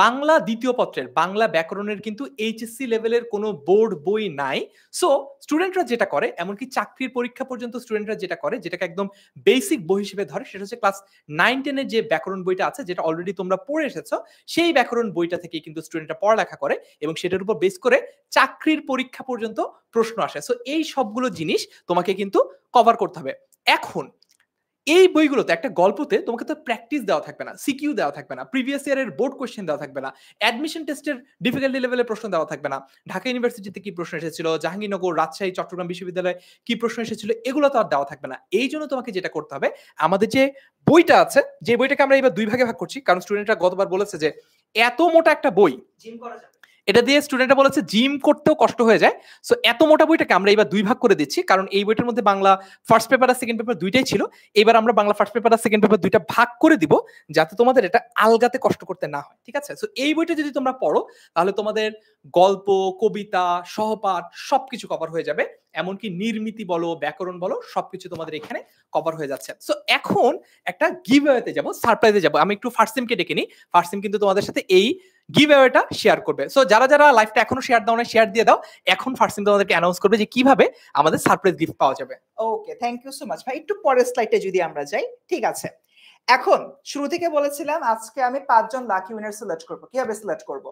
বাংলা দ্বিতীয় পত্রের বাংলা ব্যাকরণের কিন্তু এইচএসসি লেভেলের কোনো বোর্ড বই নাই। সো স্টুডেন্টরা যেটা করে, এমনকি চাকরির পরীক্ষা পর্যন্ত স্টুডেন্টরা যেটা করে, যেটাকে একদম বেসিক বই হিসেবে ধরে, সেটা হচ্ছে ক্লাস 9-10 এর যে ব্যাকরণ বইটা আছে, যেটা অলরেডি তোমরা পড়ে এসেছো, সেই ব্যাকরণ বইটা থেকে কিন্তু স্টুডেন্টরা পড়ালেখা করে এবং সেটার উপর বেস করে চাকরির পরীক্ষা পর্যন্ত প্রশ্ন আসে। সো এই সবগুলো জিনিস তোমাকে কিন্তু কভার করতে হবে। এখন এই বইগুলোতে একটা গল্পতে তোমাকে তো প্র্যাকটিস দেওয়া থাকবে না, সিকিউ দেওয়া থাকবে না, প্রিভিয়াস ইয়ারের বোর্ড কোশ্চেন দেওয়া থাকবে না, অ্যাডমিশন টেস্টের ডিফিকাল্টি লেভেলের প্রশ্ন দেওয়া থাকবে না, ঢাকা ইউনিভার্সিটিতে কি প্রশ্ন এসেছিল, জাহাঙ্গীরনগর, রাজশাহী, চট্টগ্রাম বিশ্ববিদ্যালয়ে কি প্রশ্ন এসেছিল, এগুলো তো আর দেওয়া থাকবে না। এই জন্য তোমাকে যেটা করতে হবে, আমাদের যে বইটা আছে, যে বইটাকে আমরা এবার দুই ভাগে ভাগ করছি, কারণ স্টুডেন্টরা গতবার বলেছে যে এত মোটা একটা বই, জিম করা যাবে, এটা দিয়ে স্টুডেন্টরা বলেছে জিম করতেও কষ্ট হয়ে যায়। সো এত মোটা বইটাকে আমরা এবার দুই ভাগ করে দিচ্ছি, কারণ এই বইটার মধ্যে বাংলা ফার্স্ট পেপার আর সেকেন্ড পেপার দুইটাই ছিল। এবার আমরা বাংলা ফার্স্ট পেপার আর সেকেন্ড পেপার দুইটা ভাগ করে দিব, যাতে তোমাদের এটা আলগাতে কষ্ট করতে না হয়। ঠিক আছে? সো এই বইটা যদি তোমরা পড়ো তাহলে তোমাদের গল্প, কবিতা, সহপাঠ সবকিছু কভার হয়ে যাবে, এমনকি নির্মিতি বলো, ব্যাকরণ বলো, সবকিছু তোমাদের এখানে কভার হয়ে যাচ্ছে। সো এখন একটা গিভঅ্যাওয়েতে যাব, সারপ্রাইজে যাব। আমি একটু ফার্সিমকে ডেকে নিই। ফার্সিম কিন্তু তোমাদের সাথে এই গিভঅ্যাওয়েটা শেয়ার করবে। সো যারা যারা লাইভটা এখনো শেয়ার দাও না, শেয়ার দিয়ে দাও। এখন ফার্সিম তোমাদেরকে অ্যানাউন্স করবে যে কিভাবে আমাদের সারপ্রাইজ গিফট পাওয়া যাবে। ওকে, থ্যাংক ইউ সো মাচ ভাই। একটু পরের স্লাইডে যদি আমরা যাই। ঠিক আছে, এখন শুরু থেকে বলেছিলাম আজকে আমি 5 জন লাকি উইনার সিলেক্ট করব। কিভাবে সিলেক্ট করব?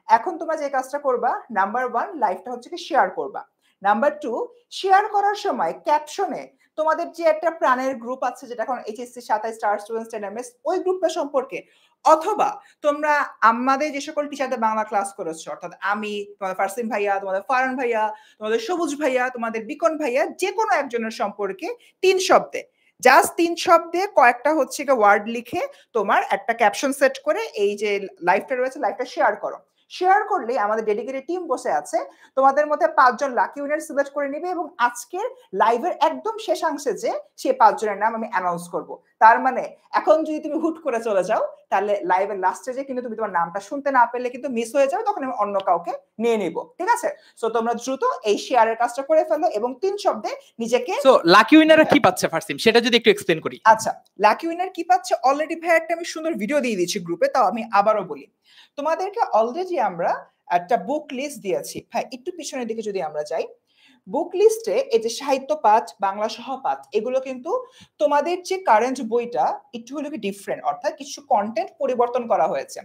এখন তোমরা যে কাজটা করবা, নাম্বার 1 লাইভটা হচ্ছে কি শেয়ার করবা। নাম্বার 2 শেয়ার করার সময় ক্যাপশনে তোমাদের যে একটা প্রাণের গ্রুপ আছে, যেটা এখন এইচএসসি 27 স্টার স্টুডেন্টস এনএমএস, ওই গ্রুপটা সম্পর্কে, অথবা তোমরা আমাদের যে সকল টিচারদের বাংলা ক্লাস করেছো, অর্থাৎ আমি, তোমাদের ফারসিম ভাইয়া, তোমাদের ফারান ভাইয়া, তোমাদের সবুজ ভাইয়া, তোমাদের বিকন ভাইয়া, যে কোনো একজনের সম্পর্কে 3 শব্দে, জাস্ট 3 শব্দে কয়েকটা হচ্ছে ওয়ার্ড লিখে তোমার একটা ক্যাপশন সেট করে এই যে লাইভটা রয়েছে, লাইভটা শেয়ার করো। শেয়ার করলে আমাদের ডেডিকেটেড টিম বসে আছে, তোমাদের মধ্যে 5 জন লাকি উইনার সিলেক্ট করে নিবে এবং আজকের লাইভের একদম শেষাংশে যে সেই 5 জনের নাম আমি অ্যানাউন্স করব। তার মানে এখন যদি তুমি হুট করে চলে যাও, তাহলে লাইভের লাস্টে যে কিন্তু তুমি তোমার নামটা শুনতে না পেলে কিন্তু মিস হয়ে যাবে, তখন আমি অন্য কাউকে নিয়ে নিব। ঠিক আছে? সো তোমরা দ্রুত এই শেয়ারের কাজটা করে ফেলো এবং 3 শব্দে নিজেকে। সো লাকি উইনাররা কি পাচ্ছে ফারসিম, সেটা যদি একটু এক্সপ্লেইন করি। আচ্ছা, লাকি উইনার কি পাচ্ছে অলরেডি ভাই একটা আমি সুন্দর ভিডিও দিয়ে দিয়েছি গ্রুপে, তাও আমি আবারও বলি। তোমাদেরকে অলরেডি আমরা একটা বুক লিস্ট দিয়েছি। ভাই একটু পিছনের দিকে যদি আমরা যাই, বুক লিস্টে এই যে সাহিত্য পাঠ, বাংলা সহপাঠ, এগুলো কিন্তু তোমাদের যে কারেন্ট বইটা একটু হলো কি ডিফারেন্ট, অর্থাৎ কিছু কন্টেন্ট পরিবর্তন করা হয়েছে।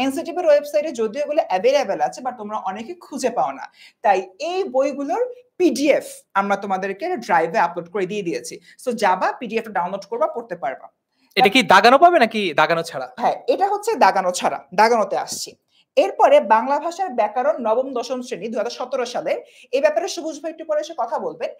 এনসিটিভির ওয়েবসাইটে যদিও এগুলো অ্যাভেলেবেল আছে, বাট তোমরা অনেকে খুঁজে পাও না। তাই এই বইগুলোর পিডিএফ আমরা তোমাদেরকে ড্রাইভে আপলোড করে দিয়ে দিয়েছি। সো যাবা, পিডিএফটা ডাউনলোড করবা, পড়তে পারবা। এটা কি দাগানো পাবে নাকি দাগানো ছাড়া? হ্যাঁ, এটা হচ্ছে দাগানো ছাড়া, দাগানোতে আসছি। এরপরে বাংলা ভাষার ব্যাকরণ নবম দশম শ্রেণী 2017 সালে, এই ব্যাপারে সবুজ ভাই একটু পরে এসে কথা বলবেন।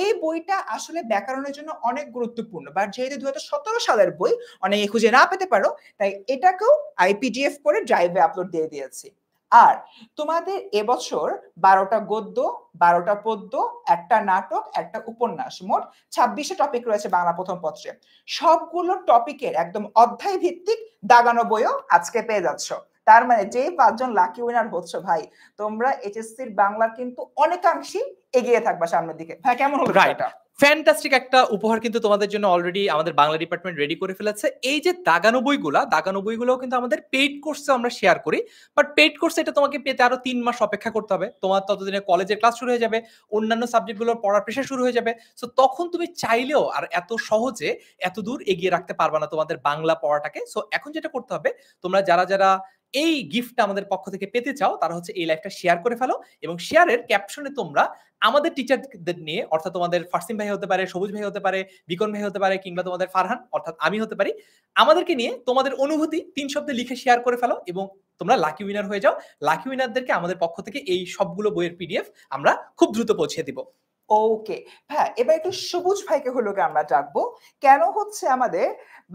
এই বইটা আসলে ব্যাকরণের জন্য অনেক গুরুত্বপূর্ণ, বাট যেহেতু 2017 সালের বই অনেকে খুঁজে না পেতে পারো, তাই এটাকেও আইপিডিএফ করে ড্রাইভে আপলোড দিয়ে দিয়েছি। আর তোমাদের এবছর 12টা গদ্য, 12টা পদ্য, একটা নাটক, একটা উপন্যাস, মোট 26টা টপিক রয়েছে বাংলা প্রথম পত্রে। সবগুলো টপিকের একদম অধ্যায় ভিত্তিক দাগানো বইও আজকে পেয়ে যাচ্ছ। তার মানে যে 5 জন লাকি উইনার হচ্ছ ভাই, তোমরা এইচএসসির বাংলার কিন্তু অনেকাংশেই এগিয়ে থাকবা সামনের দিকে। ভাই কেমন হলো? রাইট, ফ্যান্টাস্টিক একটা উপহার কিন্তু তোমাদের জন্য অলরেডি আমাদের বাংলা ডিপার্টমেন্ট রেডি করে ফেলেছে। এই যে দাগানো বইগুলোও কিন্তু আমাদের পেইড কোর্সে আমরা শেয়ার করি, বাট পেইড কোর্সে এটা তোমাকে পেতে আরো 3 মাস অপেক্ষা করতে হবে। তোমার ততদিনে কলেজের ক্লাস শুরু হয়ে যাবে, অন্যান্য সাবজেক্টগুলোর পড়ার প্রেশার শুরু হয়ে যাবে। সো তখন তুমি চাইলেও আর এত সহজে এত দূর এগিয়ে রাখতে পারবা না তোমাদের বাংলা পড়াটাকে। সো এখন যেটা করতে হবে, তোমরা যারা এই গিফটটা আমাদের পক্ষ থেকে পেতে চাও তারা হচ্ছে এই লাইভটা শেয়ার করে ফেলো, এবং শেয়ারের ক্যাপশনে তোমরা আমাদের টিচারদের নিয়ে, অর্থাৎ তোমাদের ফারসিম ভাই হতে পারে, সবুজ ভাই হতে পারে, বিকন ভাই হতে পারে, কিংবা তোমাদের ফারহান অর্থাৎ আমি হতে পারি, আমাদেরকে নিয়ে তোমাদের অনুভূতি 3 শব্দে লিখে শেয়ার করে ফেলো এবং তোমরা লাকি উইনার হয়ে যাও। লাকি উইনারদেরকে আমাদের পক্ষ থেকে এই সবগুলো বইয়ের পিডিএফ আমরা খুব দ্রুত পৌঁছে দিব। ওকে হ্যাঁ, এবার একটু সবুজ ভাইকে হলো আমরা ডাকবো। কেন হচ্ছে আমাদের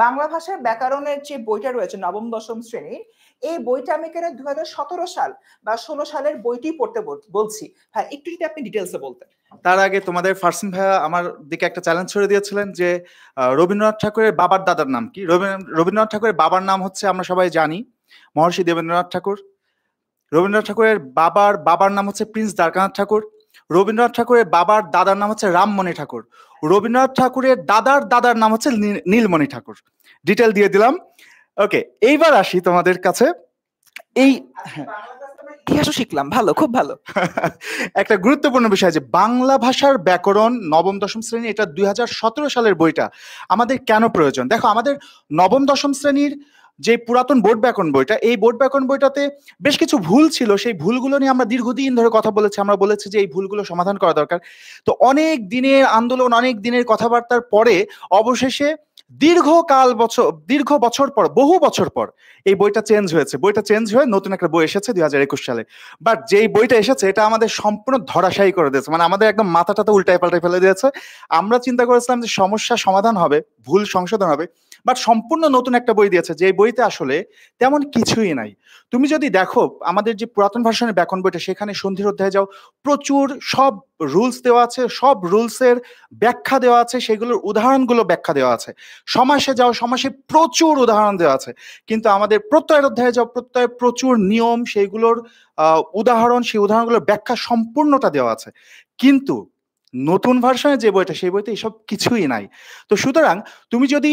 বাংলা ভাষার ব্যাকরণের যে বইটা রয়েছে নবম দশম শ্রেণীর, এই বইটা আমি কেন 2017 সাল বা 16 সালের বইটি পড়তে বলছি। হ্যাঁ, একটু যদি আপনি ডিটেলসে বলতেন। তার আগে তোমাদের ফারসিন ভাইয়া আমার দিকে একটা চ্যালেঞ্জ ছড়ে দিয়েছিলেন যে রবীন্দ্রনাথ ঠাকুরের বাবার দাদার নাম কি। রবীন্দ্রনাথ ঠাকুরের বাবার নাম হচ্ছে, আমরা সবাই জানি, মহর্ষি দেবেন্দ্রনাথ ঠাকুর। রবীন্দ্রনাথ ঠাকুরের বাবার নাম হচ্ছে প্রিন্স দ্বারকানাথ ঠাকুর। রবীন্দ্রনাথ ঠাকুরের বাবার দাদার নাম হচ্ছে রামমণি ঠাকুর। রবীন্দ্রনাথ ঠাকুরের দাদার নাম হচ্ছে নীলমণি ঠাকুর। ডিটেল দিয়ে দিলাম। ওকে, এইবার আসি তোমাদের কাছে। এই ইতিহাসও শিখলাম, ভালো, খুব ভালো। একটা গুরুত্বপূর্ণ বিষয় যে বাংলা ভাষার ব্যাকরণ নবম দশম শ্রেণী, এটা 2017 সালের বইটা আমাদের কেন প্রয়োজন। দেখো, আমাদের নবম দশম শ্রেণীর যে পুরাতন বোর্ড ব্যাকরণ বইটা, এই বোর্ড ব্যাকরণ বইটাতে বেশ কিছু ভুল ছিল। সেই ভুলগুলো নিয়ে আমরা দীর্ঘদিন ধরে কথা বলেছি। আমরা বলেছি যে এই ভুলগুলো সমাধান করা দরকার। তো অনেক দিনের আন্দোলন, অনেক দিনের কথাবার্তার পরে অবশেষে বহু বছর পর এই বইটা চেঞ্জ হয়েছে। বইটা চেঞ্জ হয়ে নতুন একটা বই এসেছে 2021 সালে। বাট যেই বইটা এসেছে এটা আমাদের সম্পূর্ণ ধরাশায়ী করে দিয়েছে, মানে আমাদের একদম মাথাটাতে উল্টায় পাল্টায় ফেলে দিয়েছে। আমরা চিন্তা করেছিলাম যে সমস্যা সমাধান হবে, ভুল সংশোধন হবে, বাট সম্পূর্ণ নতুন একটা বই দিয়েছে যে বইতে আসলে তেমন কিছুই নাই। তুমি যদি দেখো আমাদের যে পুরাতন ভার্সনের ব্যাকরণ বইটা, সেখানে সন্ধির অধ্যায়ে যাও, প্রচুর সব রুলস দেওয়া আছে, সব রুলসের ব্যাখ্যা দেওয়া আছে, সেগুলোর উদাহরণগুলো ব্যাখ্যা দেওয়া আছে। সমাসে যাও, সমাসে প্রচুর উদাহরণ দেওয়া আছে। কিন্তু আমাদের প্রত্যয়ের অধ্যায়ে যাও, প্রত্যয়ে প্রচুর নিয়ম, সেইগুলোর উদাহরণ, সেই উদাহরণগুলোর ব্যাখ্যা সম্পূর্ণটা দেওয়া আছে। কিন্তু নতুন ভার্সনে যে বইটা, সেই বইতে এসব কিছুই নাই। তো সুতরাং তুমি যদি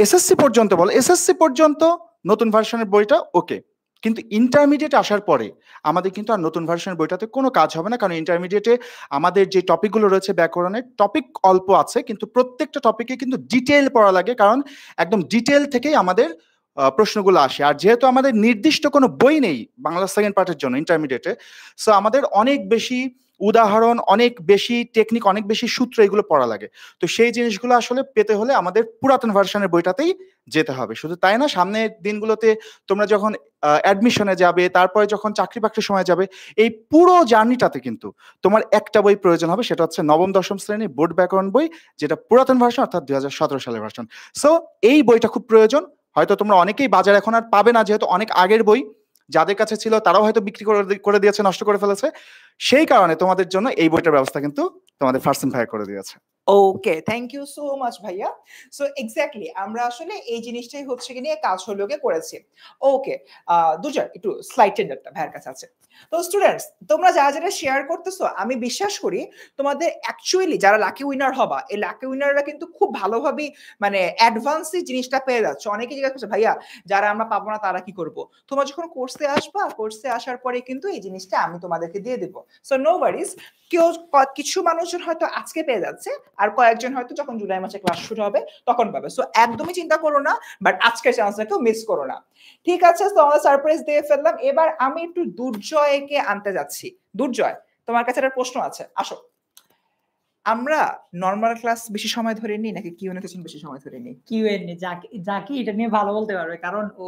এসএসসি পর্যন্ত বলো, এসএসসি পর্যন্ত নতুন ভার্সনের বইটা ওকে, কিন্তু ইন্টারমিডিয়েট আসার পরে আমাদের কিন্তু আর নতুন ভার্সনের বইটাতে কোনো কাজ হবে না। কারণ ইন্টারমিডিয়েটে আমাদের যে টপিকগুলো রয়েছে ব্যাকরণের, টপিক অল্প আছে, কিন্তু প্রত্যেকটা টপিকে কিন্তু ডিটেল পড়া লাগে, কারণ একদম ডিটেল থেকেই আমাদের প্রশ্নগুলো আসে। আর যেহেতু আমাদের নির্দিষ্ট কোনো বই নেই বাংলা সেকেন্ড পার্টের জন্য ইন্টারমিডিয়েটে, সো আমাদের অনেক বেশি উদাহরণ, অনেক বেশি টেকনিক, অনেক বেশি সূত্র, এগুলো পড়া লাগে। তো সেই জিনিসগুলো আসলে পেতে হলে আমাদের পুরাতন ভার্সনের বইটাতেই যেতে হবে। শুধু তাই না, সামনের দিনগুলোতে তোমরা যখন অ্যাডমিশনে যাবে, তারপরে যখন চাকরি বাকরির সময় যাবে, এই পুরো জার্নিটাতে কিন্তু তোমার একটা বই প্রয়োজন হবে, সেটা হচ্ছে নবম দশম শ্রেণীর বোর্ড ব্যাকরণ বই, যেটা পুরাতন ভার্সন, অর্থাৎ 2017 সালের ভার্সন। সো এই বইটা খুব প্রয়োজন। হয়তো তোমরা অনেকেই বাজার এখন আর পাবে না, যেহেতু অনেক আগের বই, যাদের কাছে ছিল তারাও হয়তো বিক্রি করে দিয়েছে, নষ্ট করে ফেলেছে। সেই কারণে তোমাদের জন্য এই বইটার ব্যবস্থা কিন্তু তোমাদের ফারসিন ভাই করে দিয়েছে। ওকে, থ্যাংক ইউ সো মাচ ভাইয়া। সো এক্স্যাক্টলি আমরা আসলে এই জিনিসটাই হচ্ছে কি নিয়ে কাজ হলো করেছি। ওকে, দুজন একটু স্লাইড টেন্ডারটা ভাইয়ের কাছে আছে। তো স্টুডেন্টস, তোমরা যারা শেয়ার করতেছো, আমি বিশ্বাস করি তোমাদের অ্যাকচুয়ালি যারা লাকি উইনার হবা, এই লাকি উইনাররা কিন্তু খুব ভালোভাবে মানে অ্যাডভান্সে জিনিসটা পেয়ে যাচ্ছে। অনেকে জিজ্ঞাসা করছে, ভাইয়া যারা আমরা পাবো না তারা কি করবো? তোমরা যখন কোর্সে আসবা, কোর্সে আসার পরে কিন্তু এই জিনিসটা আমি তোমাদেরকে দিয়ে দেবো। So no worries. কিছু মানুষজন হয়তো আজকে পেয়ে যাচ্ছে, আর কয়েকজন হয়তো যখন জুলাই মাসে ক্লাস শুরু হবে তখন পাবে। সো একদমই চিন্তা করো না, বাট আজকের চান্সটাকেও মিস করো না। ঠিক আছে, তো আমরা সারপ্রাইজ দিয়ে ফেললাম। এবার আমি একটু দুর্জয়কে আনতে যাচ্ছি। দুর্জয়, তোমার কাছে একটা প্রশ্ন আছে, আসো। আমরা নরমাল ক্লাস বেশি সময় ধরে নিই নাকি কিউএনএ সেশন বেশি সময় ধরে নিই? কিউএনএ, যাকে এটা নিয়ে ভালো বলতে পারবে, কারণ ও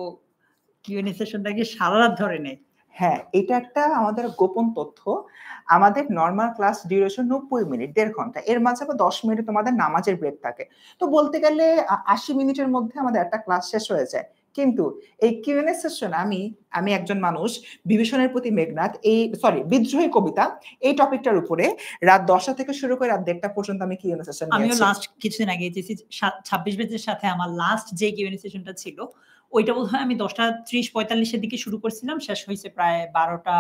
কিউএনএ সেশনটাকে সারা রাত ধরে নেয়। হ্যাঁ, এটা একটা আমাদের গোপন তথ্য। আমাদের নরমাল ক্লাস ডিউরেশন 90 মিনিট, 1.5 ঘন্টা। এর মাঝে আবার 10 মিনিট তোমাদের নামাজের ব্রেক থাকে। তো বলতে গেলে 80 মিনিটের মধ্যে আমাদের একটা ক্লাস শেষ হয়ে যায়। কিন্তু এই কিউএনএ সেশন আমি একজন মানুষ, বিভীষণের প্রতি মেঘনাদ, বিদ্রোহী কবিতা, এই টপিকটার উপরে রাত 10টা থেকে শুরু করে রাত 1:30 পর্যন্ত আমি কিউএনএ সেশন নিয়েছি। আমিও লাস্ট কিছুদিন আগে এসেছি 26 ব্যাচের সাথে আমার লাস্ট যে কিউএনএ সেশনটা ছিল, ওইটা বোধহয় আমি 10:30-45 এর দিকে শুরু করছিলাম, শেষ হয়েছে প্রায় 12টা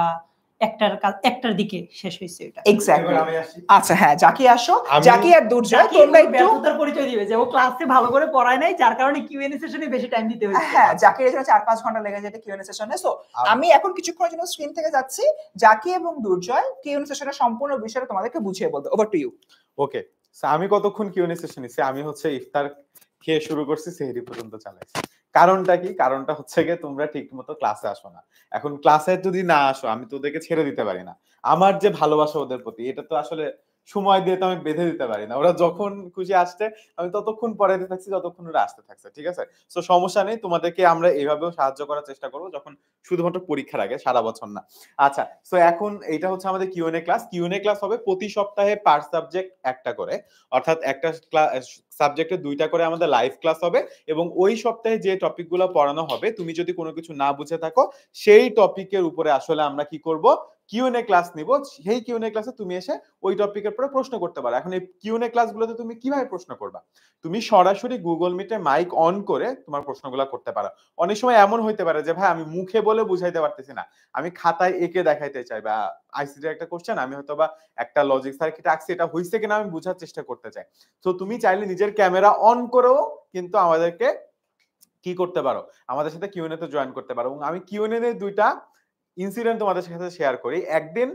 একটার দিকে শেষ হয়েছে এটা। এক্স্যাক্টলি। আমি আসি। আচ্ছা হ্যাঁ, জাকি আসো। আমি- জাকি আর দুর্জয় জাকি তোমরা একটু ব্যর্থতার পরিচয় দিবে যে ও ক্লাসে ভালো করে পড়ায় নাই, যার কারণে কিউএনএ সেশনে বেশি টাইম দিতে হয়েছে। হ্যাঁ, জাকির এর জন্য 4-5 ঘন্টা লেগে যেতে কিউএনএ সেশনে। সো আমি এখন কিছুক্ষণের জন্য স্ক্রিন থেকে যাচ্ছি, জাকি এবং দুর্জয় কিউএনএ সেশনের সম্পূর্ণ বিষয়টা তোমাদেরকে বুঝিয়ে বলতে। Over to you. ওকে, আমি কতক্ষণ কিউএনএ সেশন নিছি? আমি হচ্ছে ইফতার খেয়ে শুরু করছি, সেহরি পর্যন্ত চালাইছি। কারণটা কি? কারণটা হচ্ছে গিয়ে তোমরা ঠিক মতো ক্লাসে আসো না। এখন ক্লাসে যদি না আসো, আমি তো ওদেরকে ছেড়ে দিতে পারি না। আমার যে ভালোবাসা ওদের প্রতি, এটা তো আসলে সময় দিয়ে তো আমি বেঁধে দিতে পারি না। ওরা যখন খুশি আসছে আমি ততক্ষণ পড়াইতে থাকছি যতক্ষণ ওরা আসতে থাকছে, ঠিক আছে? সো সমস্যা নেই, তোমাদেরকে আমরা এইভাবেও সাহায্য করার চেষ্টা করবো, যখন শুধুমাত্র পরীক্ষার আগে, সারা বছর না। আচ্ছা, সো এখন এইটা হচ্ছে আমাদের কিউএনএ ক্লাস। কিউএনএ ক্লাস হবে প্রতি সপ্তাহে পার সাবজেক্ট একটা করে, অর্থাৎ একটা সাবজেক্টে 2টা করে আমাদের লাইভ ক্লাস হবে, এবং ওই সপ্তাহে যে টপিকগুলো পড়ানো হবে, তুমি যদি কোনো কিছু না বুঝে থাকো, সেই টপিকের উপরে আসলে আমরা কি করব, কিউএনএ ক্লাস নিব। সেই কিউএনএ ক্লাসে তুমি এসে ওই টপিকের পরে প্রশ্ন করতে পারো। এখন এই কিউএনএ ক্লাসগুলোতে তুমি কিভাবে প্রশ্ন করবা? তুমি সরাসরি গুগল মিটে মাইক অন করে তোমার প্রশ্নগুলো করতে পারো। অনেক সময় এমন হইতে পারে যে ভাই আমি মুখে বলে বুঝাইতে পারতেছি না, আমি খাতায় এঁকে দেখাইতে চাই, বা আইসিটি একটা কোশ্চেন আমি হয়তো বা একটা লজিক সার্কিট আঁকছি, এটা হইছে কিনা আমি বোঝার চেষ্টা করতে চাই। তো তুমি চাইলে নিজের ক্যামেরা অন করেও কিন্তু আমাদেরকে কি করতে পারো, আমাদের সাথে কিউএনএ তে জয়েন করতে পারো। এবং আমি কিউএনএ এর 2টা ইনসিডেন্ট তোমাদের সাথে শেয়ার করি। একদিন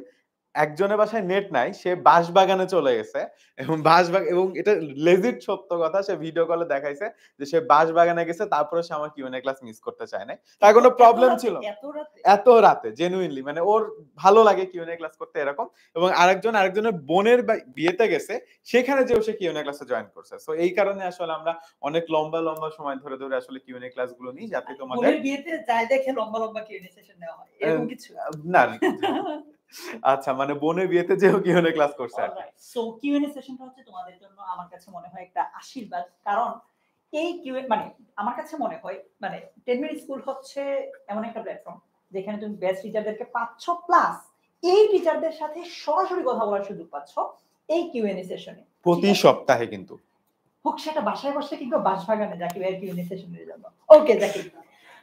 একজনের বাসায় নেট নাই, সে বাঁশবাগানে চলে গেছে, এবং এবং এটা লেজিট সত্য কথা, সে ভিডিও কলে দেখাইছে যে সে বাঁশবাগানে গেছে, তারপরে সে আমার কিউএনএ ক্লাস মিস করতে চায় না। তার কোনো প্রবলেম ছিল এত রাতে, জেনুইনলি মানে ওর ভালো লাগে কিউএনএ ক্লাস করতে এরকম। এবং আরেকজনের বোনের বিয়েতে গেছে, সেখানে যেও সে কিউএনএ ক্লাসে জয়েন করছে। সো এই কারণে আসলে আমরা অনেক লম্বা লম্বা সময় ধরে ধরে আসলে কিউএনএ ক্লাসগুলো নিই, যাতে তোমাদের বোনের বিয়েতে যাই দেখে লম্বা লম্বা কিউএনএ সেশন নেওয়া হয়, এরকম কিছু না। আচ্ছা, মানে বোনের বিয়েতে যেও কিউএনএ ক্লাস করছে আর কি। সো কিউএনএ সেশনটা হচ্ছে তোমাদের জন্য আমার কাছে মনে হয় একটা আশীর্বাদ, কারণ এই কিউএনএ মানে আমার কাছে মনে হয় মানে 10 মিনিট স্কুল হচ্ছে এমন একটা প্ল্যাটফর্ম যেখানে তুমি বেস্ট টিচারদেরকে পাচ্ছ, প্লাস এই টিচারদের সাথে সরাসরি কথা বলার সুযোগ পাচ্ছ এই কিউএনএ সেশনে প্রতি সপ্তাহে, কিন্তু হোক সেটা বাসায় বসে কিংবা বাসবাগানে, জাকির ভাইয়ের কিউএনএ সেশনের জন্য। ওকে জাকির,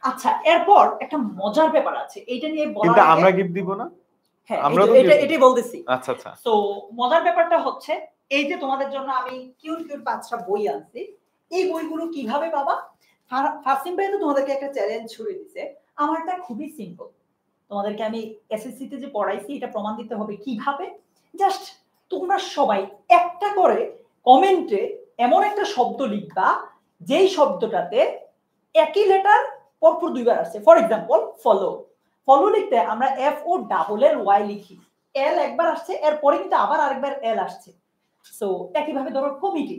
আচ্ছা এরপর একটা মজার ব্যাপার আছে, এইটা নিয়ে বলা, কিন্তু আমরা গিফট দিব না। হ্যাঁ আমরা তো এটাই বলতেছি। আচ্ছা আচ্ছা, সো মজার ব্যাপারটা হচ্ছে এই যে তোমাদের জন্য আমি কিউট 5টা বই আনছি, এই বইগুলো কিভাবে পাবা? ফাসিম ভাই তো তোমাদেরকে একটা চ্যালেঞ্জ ছুড়ে দিছে, আমারটা খুবই সিম্পল। তোমাদেরকে আমি এসএসসি তে যে পড়াইছি এটা প্রমাণ দিতে হবে কিভাবে। জাস্ট তোমরা সবাই একটা করে কমেন্টে এমন একটা শব্দ লিখবা যেই শব্দটাতে একই লেটার পরপর 2বার আসছে। For example follow. ফলো লিখতে আমরা F O double L Y লিখি, এল একবার আসছে, এরপরে কিন্তু আবার আরেকবার এল আসছে। সো একইভাবে ধরো কমিটি,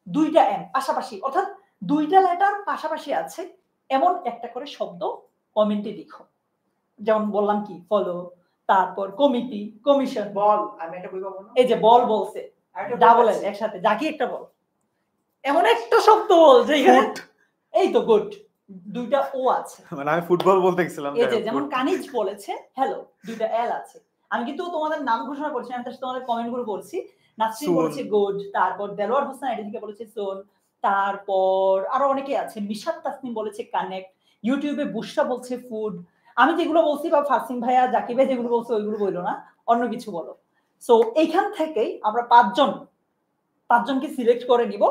2টা এম পাশাপাশি, অর্থাৎ 2টা লেটার পাশাপাশি আছে, এমন একটা করে শব্দ কমেন্টে লিখো। যেমন বললাম কি ফলো, তারপর কমিটি, কমিশন, বল। আমি একটা বই পাবো না? এই যে বল বলছে, ডাবল এল একসাথে, জাকি একটা বল, এমন একটা শব্দ বল যেখানে এই তো গুড 2টা ও আছে। মানে আমি ফুটবল বলতে গেছিলাম। এই যে যেমন কানিজ বলেছে হ্যালো, 2টা এল আছে। আমি কিন্তু তোমাদের নাম ঘোষণা করছি, আমি তোমাদের কমেন্ট গুলো পড়ছি। নাসরিন বলেছে গুড, তারপর দেলোয়ার হোসেন আইডি বলেছে সোন, তারপর আরো অনেকে আছে, মিশাত তাসনিম বলেছে কানেক্ট, ইউটিউবে বুশরা বলছে ফুড। আমি যেগুলো বলছি বা ফাসিম ভাইয়া জাকির ভাই যেগুলো বলছে ওইগুলো বললো না, অন্য কিছু বলো। সো এইখান থেকেই আমরা 5জনকে সিলেক্ট করে নিব,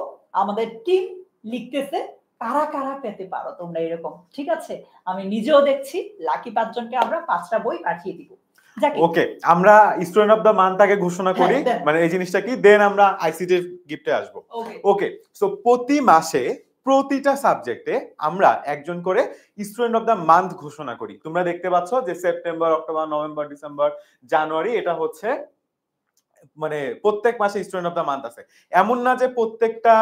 আমাদের টিম লিখতেছে কারা কারা পেতে পারো তোমরা এরকম, ঠিক আছে? আমি নিজেও দেখছি, লাকি 5জনকে আমরা 5টা বই পাঠিয়ে দিব। ওকে, আমরা স্টুডেন্ট অফ দ্য মান্থটাকে ঘোষণা করি, মানে এই জিনিসটা কি, দেন আমরা আইসিটি গিফটে আসবো। ওকে, সো প্রতি মাসে প্রতিটা সাবজেক্টে আমরা একজন করে স্টুডেন্ট অফ দ্য মান্থ ঘোষণা করি। তোমরা দেখতে পাচ্ছ যে সেপ্টেম্বর, অক্টোবর, নভেম্বর, ডিসেম্বর, জানুয়ারি, এটা হচ্ছে মানে প্রত্যেক মাসে স্টুডেন্ট অফ দ্য মান্থ আছে। এমন না যে প্রত্যেকটা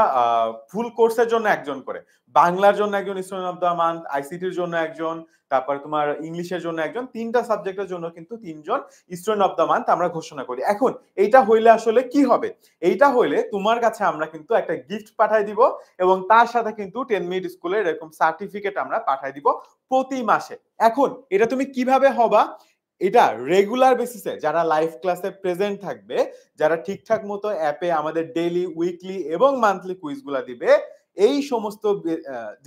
ফুল কোর্সের জন্য একজন করে, বাংলার জন্য একজন স্টুডেন্ট অফ দ্য মান্থ, আইসিটির জন্য একজন, তারপরে তোমার ইংলিশের জন্য একজন, 3টা সাবজেক্টের জন্য কিন্তু 3জন স্টুডেন্ট অফ দ্য মান্থ আমরা ঘোষণা করি। এখন এইটা হইলে আসলে কি হবে? এইটা হইলে তোমার কাছে আমরা কিন্তু একটা গিফট পাঠাই দিব, এবং তার সাথে কিন্তু 10 মিনিট স্কুলের এরকম সার্টিফিকেট আমরা পাঠাই দিব প্রতি মাসে। এখন এটা তুমি কিভাবে হবা? এটা রেগুলার বেসিসে যারা লাইভ ক্লাসে প্রেজেন্ট থাকবে, যারা ঠিকঠাক মতো অ্যাপে আমাদের ডেইলি, উইকলি এবং মান্থলি কুইজগুলা দিবে, এই সমস্ত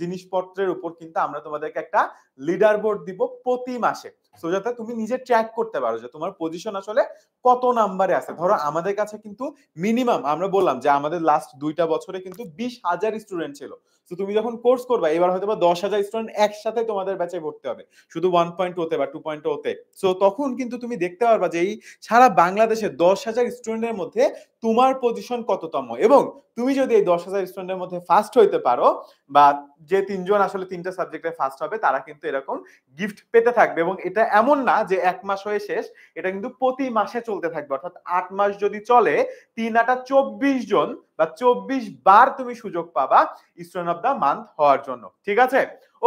জিনিসপত্রের উপর কিন্তু আমরা তোমাদেরকে একটা লিডার বোর্ড দিব প্রতি মাসে, সো যাতে তুমি নিজে ট্র্যাক করতে পারো যে তোমার পজিশন আসলে কত নাম্বারে আছে। ধরো আমাদের কাছে কিন্তু মিনিমাম আমরা বললাম যে আমাদের লাস্ট 2টা বছরে কিন্তু 20,000 স্টুডেন্ট ছিল। তো তুমি যখন কোর্স করবা এবার হয়তো বা 10,000 স্টুডেন্ট একসাথে তোমাদের ব্যাচে ভর্তি হবে, শুধু 1.0 বা 2.0 সো তখন কিন্তু তুমি দেখতে পারবা যে এই সারা বাংলাদেশে 10,000 স্টুডেন্টের মধ্যে তোমার পজিশন কততম, এবং তুমি যদি এই 10,000 স্টুডেন্টের মধ্যে ফার্স্ট হইতে পারো, বা যে 3জন আসলে 3টা সাবজেক্টে ফার্স্ট হবে তারা কিন্তু এরকম গিফট পেতে থাকবে। এবং এটা এমন না যে 1 মাস হয়ে শেষ, এটা কিন্তু প্রতি মাসে চলতে থাকবে, অর্থাৎ 8 মাস যদি চলে 3 8 24 জন বা 24 বার তুমি সুযোগ পাবা স্টুডেন্ট অফ দা মান্থ হওয়ার জন্য। ঠিক আছে,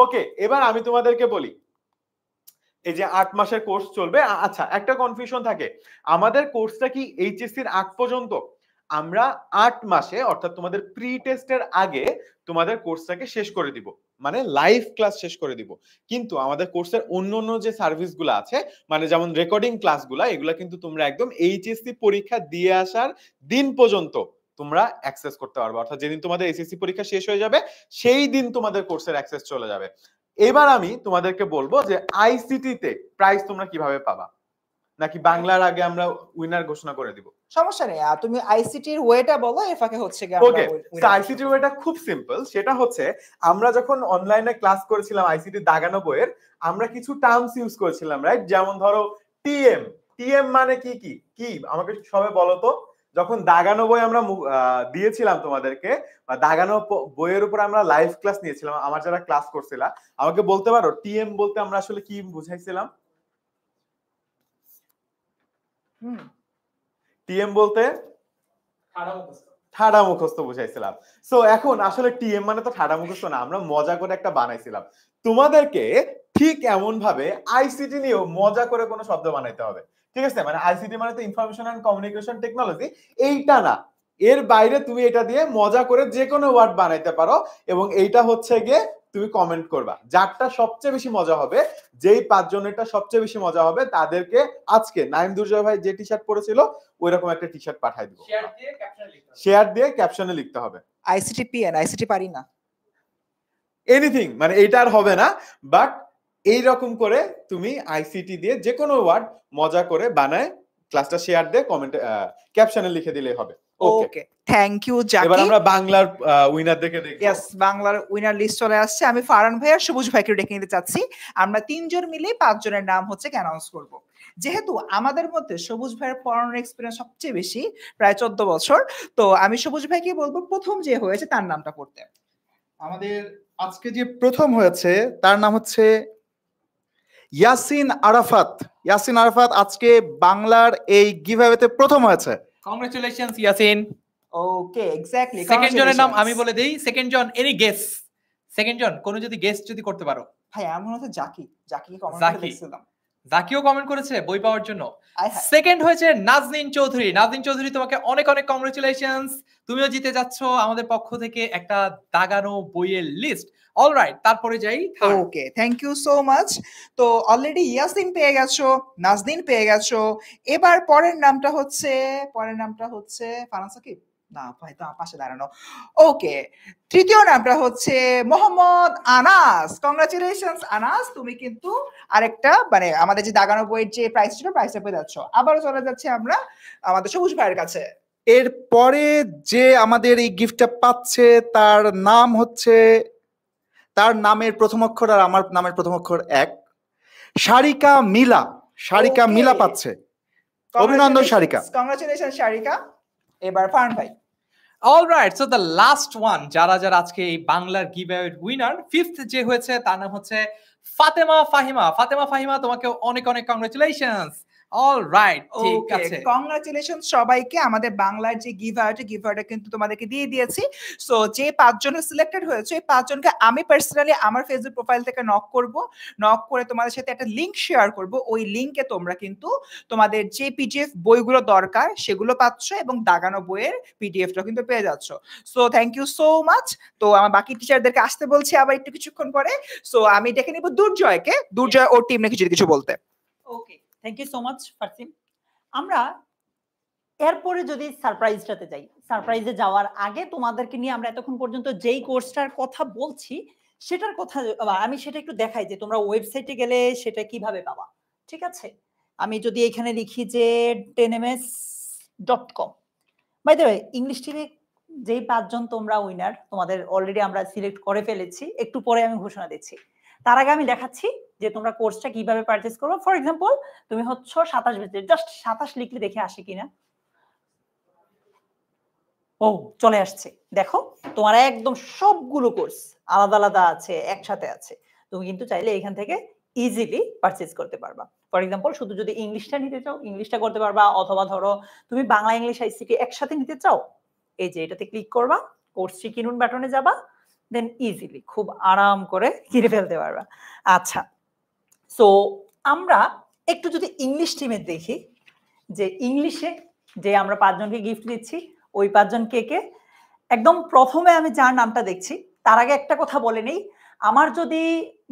ওকে, এবার আমি তোমাদেরকে বলি এই যে 8 মাসের কোর্স চলবে। আচ্ছা, একটা কনফিউশন থাকে, আমাদের কোর্সটা কি এইচএসসির আগ পর্যন্ত? আমরা 8 মাসে অর্থাৎ তোমাদের প্রি টেস্টের আগে তোমাদের কোর্সটাকে শেষ করে দিব, মানে লাইভ ক্লাস শেষ করে দিব। কিন্তু আমাদের কোর্সের অন্য যে সার্ভিসগুলো আছে, মানে যেমন রেকর্ডিং ক্লাসগুলো, এগুলো কিন্তু তোমরা একদম এইচএসসি পরীক্ষা দিয়ে আসার দিন পর্যন্ত তোমরা অ্যাক্সেস করতে পারবে, অর্থাৎ যেদিন তোমাদের এসএসসি পরীক্ষা শেষ হয়ে যাবে সেই দিন তোমাদের কোর্সের অ্যাক্সেস চলে যাবে। এবার আমি তোমাদেরকে বলবো যে আইসিটি তে প্রাইস তোমরা কিভাবে পাবা, নাকি বাংলার আগে আমরা উইনার ঘোষণা করে দিব? সমস্যা নেই, তুমি আইসিটির ওয়েটা বলো, এর ফাঁকে হচ্ছে কি ওকে, আইসিটির ওয়েটা খুব সিম্পল। সেটা হচ্ছে আমরা যখন অনলাইনে ক্লাস করেছিলাম আইসিটি দাগানো বইয়ের, আমরা কিছু টার্মস ইউজ করেছিলাম, রাইট? যেমন ধরো টিএম। টিএম মানে কি কি কি আমাকে সবাই বলো তো। যখন দাগানো বই আমরা দিয়েছিলাম তোমাদেরকে, বা দাগানো বইয়ের উপর আমরা লাইভ ক্লাস নিয়েছিলাম, আমার যারা ক্লাস করছিলাম, আমাকে বলতে পারো টিএম বলতে আমরা আসলে কি বুঝাইছিলাম? টিএম বলতে ঠাডা মুখস্থ বুঝাইছিলাম। সো এখন আসলে টিএম মানে তো ঠাডা মুখস্থ না, আমরা মজা করে একটা বানাইছিলাম। তোমাদেরকে ঠিক এমন ভাবে আইসিটি নিয়েও মজা করে কোনো শব্দ বানাইতে হবে, ঠিক আছে? মানে আইসিটি মানে তো ইনফরমেশন এন্ড কমিউনিকেশন টেকনোলজি, এইটা না, এর বাইরে তুমি এটা দিয়ে মজা করে যে কোনো ওয়ার্ড বানাইতে পারো, এবং এইটা হচ্ছে গিয়ে তুমি কমেন্ট করবা। যারটা সবচেয়ে বেশি মজা হবে, যেই 5 জনেরটা সবচেয়ে বেশি মজা হবে, তাদেরকে আজকে নাইম দুর্জয় ভাই যে টি শার্ট পরেছিল ওইরকম একটা টি শার্ট পাঠাই দিব। শেয়ার দিয়ে ক্যাপশনে লিখতে হবে আইসিটি পিএন, আইসিটি পারি না, এনিথিং, মানে এইটা আর হবে না, বাট এইরকম করে তুমি আইসিটি দিয়ে যে কোনো ওয়ার্ড মজা করে বানায় ক্লাসটা শেয়ার দিয়ে কমেন্টে ক্যাপশনে লিখে দিলেই হবে। ওকে, থ্যাংক ইউ জাকি। এবার আমরা বাংলার উইনার দেখে দেখব। यस, বাংলার উইনার লিস্ট চলে আসছে। আমি ফারহান ভাই আর সবুজ ভাইকে ডেকে নিতে চাচ্ছি। আমরা 3 জন মিলে 5 জনের নাম হচ্ছে অ্যানাউন্স করব। যেহেতু আমাদের মধ্যে সবুজ ভাইয়ের পড়ানোর এক্সপেরিয়েন্স সবচেয়ে বেশি, প্রায় 14 বছর, তো আমি সবুজ ভাইকে বলবো প্রথম যে হয়েছে তার নামটা পড়তে। আমাদের আজকে যে প্রথম হয়েছে তার নাম হচ্ছে ইয়াসিন আরাফাত। ইয়াসিন আরাফাত আজকে বাংলার এই গিভঅ্যাওয়েতে প্রথম হয়েছে। কংগ্রাচুলেশনস ইয়াসিন। ওকে, এক্স্যাক্টলি। সেকেন্ড জনের নাম আমি বলে দেই। সেকেন্ড জন, এনি গেস? সেকেন্ড জন কোন যদি গেস যদি করতে পারো। ভাই এমন হচ্ছে জাকি, জাকিকে কমেন্ট করে দেখছিলাম। জাকিও কমেন্ট করেছে বই পাওয়ার জন্য। সেকেন্ড হয়েছে নাজনীন চৌধুরী। নাজনীন চৌধুরী, তোমাকে অনেক অনেক কংগ্রাচুলেশনস, তুমিও জিতে যাচ্ছ আমাদের পক্ষ থেকে একটা দাগানো বইয়ের লিস্ট। অলরাইট, তারপরে যাই। ওকে, থ্যাংক ইউ সো মাচ। তো অলরেডি ইয়াসিন পেয়ে গেছো, নাজনীন পেয়ে গেছো। এবার পরের নামটা হচ্ছে ফারহান সাকিব। না ভাই, তো পাশে দাঁড়ানো। ওকে, তৃতীয় নামটা হচ্ছে মোহাম্মদ আনাস। কংগ্রাচুলেশনস আনাস, তুমি কিন্তু আরেকটা মানে আমাদের যে দাগানো বইয়ের যে প্রাইস ছিল প্রাইসটা পেয়ে যাচ্ছ। আবারও চলে যাচ্ছে আমরা আমাদের সবুজ ভাইয়ের কাছে। এরপরে যে আমাদের এই গিফটটা পাচ্ছে তার নাম হচ্ছে, তার নামের প্রথম অক্ষর আর আমার নামের প্রথম অক্ষর এক, সারিকা মিলা। সারিকা মিলা পাচ্ছে। অভিনন্দন সারিকা। কংগ্রাচুলেশন সারিকা। এবার ফারহান ভাই। Alright, so the last one, যারা যারা আজকে এই বাংলার গিভঅ্যাওয়ে উইনার, ফিফথ যে হয়েছে তার নাম হচ্ছে ফাতেমা ফাহিমা। ফাতেমা ফাহিমা, তোমাকে অনেক অনেক কংগ্রাচুলেশনস। অলরাইট, ঠিক আছে, কংগ্রাচুলেশন সবাইকে। আমাদের বাংলার যে গিভঅ্যাওয়েটা কিন্তু তোমাদেরকে দিয়ে দিয়েছি। সো যে 5 জন সিলেক্টেড হয়েছে, এই 5 জনকে আমি পার্সোনালি আমার ফেসবুক প্রোফাইল থেকে নক করে তোমাদের সাথে একটা লিংক শেয়ার করব। ওই লিংকে তোমরা কিন্তু তোমাদের যে পিডিএফ বইগুলো দরকার সেগুলো পাচ্ছ, এবং দাগানো বইয়ের পিডিএফটা কিন্তু পেয়ে যাচ্ছ। So thank you so much. তো আমার বাকি টিচারদেরকে আসতে বলছি আবার একটু কিছুক্ষণ পরে। সো আমি ডেকে নিব দুর্জয়কে। দুর্জয় ওর টিম নিয়ে কিছু বলতে। ওকে, থ্যাংক ইউ সো মাচ ফারসিম। আমরা এরপরে যদি সারপ্রাইজটাতে যাই, সারপ্রাইজে যাওয়ার আগে তোমাদেরকে নিয়ে আমরা এতক্ষণ পর্যন্ত যেই কোর্সটার কথা বলছি সেটার কথা আমি সেটা একটু দেখাই যে তোমরা ওয়েবসাইটে গেলে সেটা কিভাবে পাবা। ঠিক আছে, আমি যদি এখানে লিখি যে tenms.com, by the way English টিমে যেই 5 জন তোমরা উইনার তোমাদের অলরেডি আমরা সিলেক্ট করে ফেলেছি, একটু পরে আমি ঘোষণা দিচ্ছি। তার আগে আমি দেখাচ্ছি যে তোমরা কোর্সটা কিভাবে পারচেজ করবে। ফর এক্সাম্পল তুমি হচ্ছে 27 বেচে, জাস্ট 27 লিখলে দেখে আসে কিনা। ও চলে আসছে, দেখো তোমার একদম সবগুলো কোর্স আলাদা আলাদা আছে, একসাথে আছে। তুমি কিন্তু চাইলে এখান থেকে ইজিলি পারচেজ করতে পারবা। ফর এক্সাম্পল শুধু যদি ইংলিশটা নিতে চাও ইংলিশটা করতে পারবা, অথবা ধরো তুমি বাংলা ইংলিশ আইসিটি একসাথে নিতে চাও, এই যে এটাতে ক্লিক করবা, কোর্সটি কিনুন বাটনে যাবা, দেন ইজিলি খুব আরাম করে কিনে ফেলতে পারবা। আচ্ছা, সো আমরা একটু যদি ইংলিশ টিমে দেখি যে ইংলিশে যে আমরা 5 জনকে গিফট দিচ্ছি, ওই 5 জন কে কে। একদম প্রথমে আমি যার নামটা দেখছি তার আগে একটা কথা বলে নেই, আমার যদি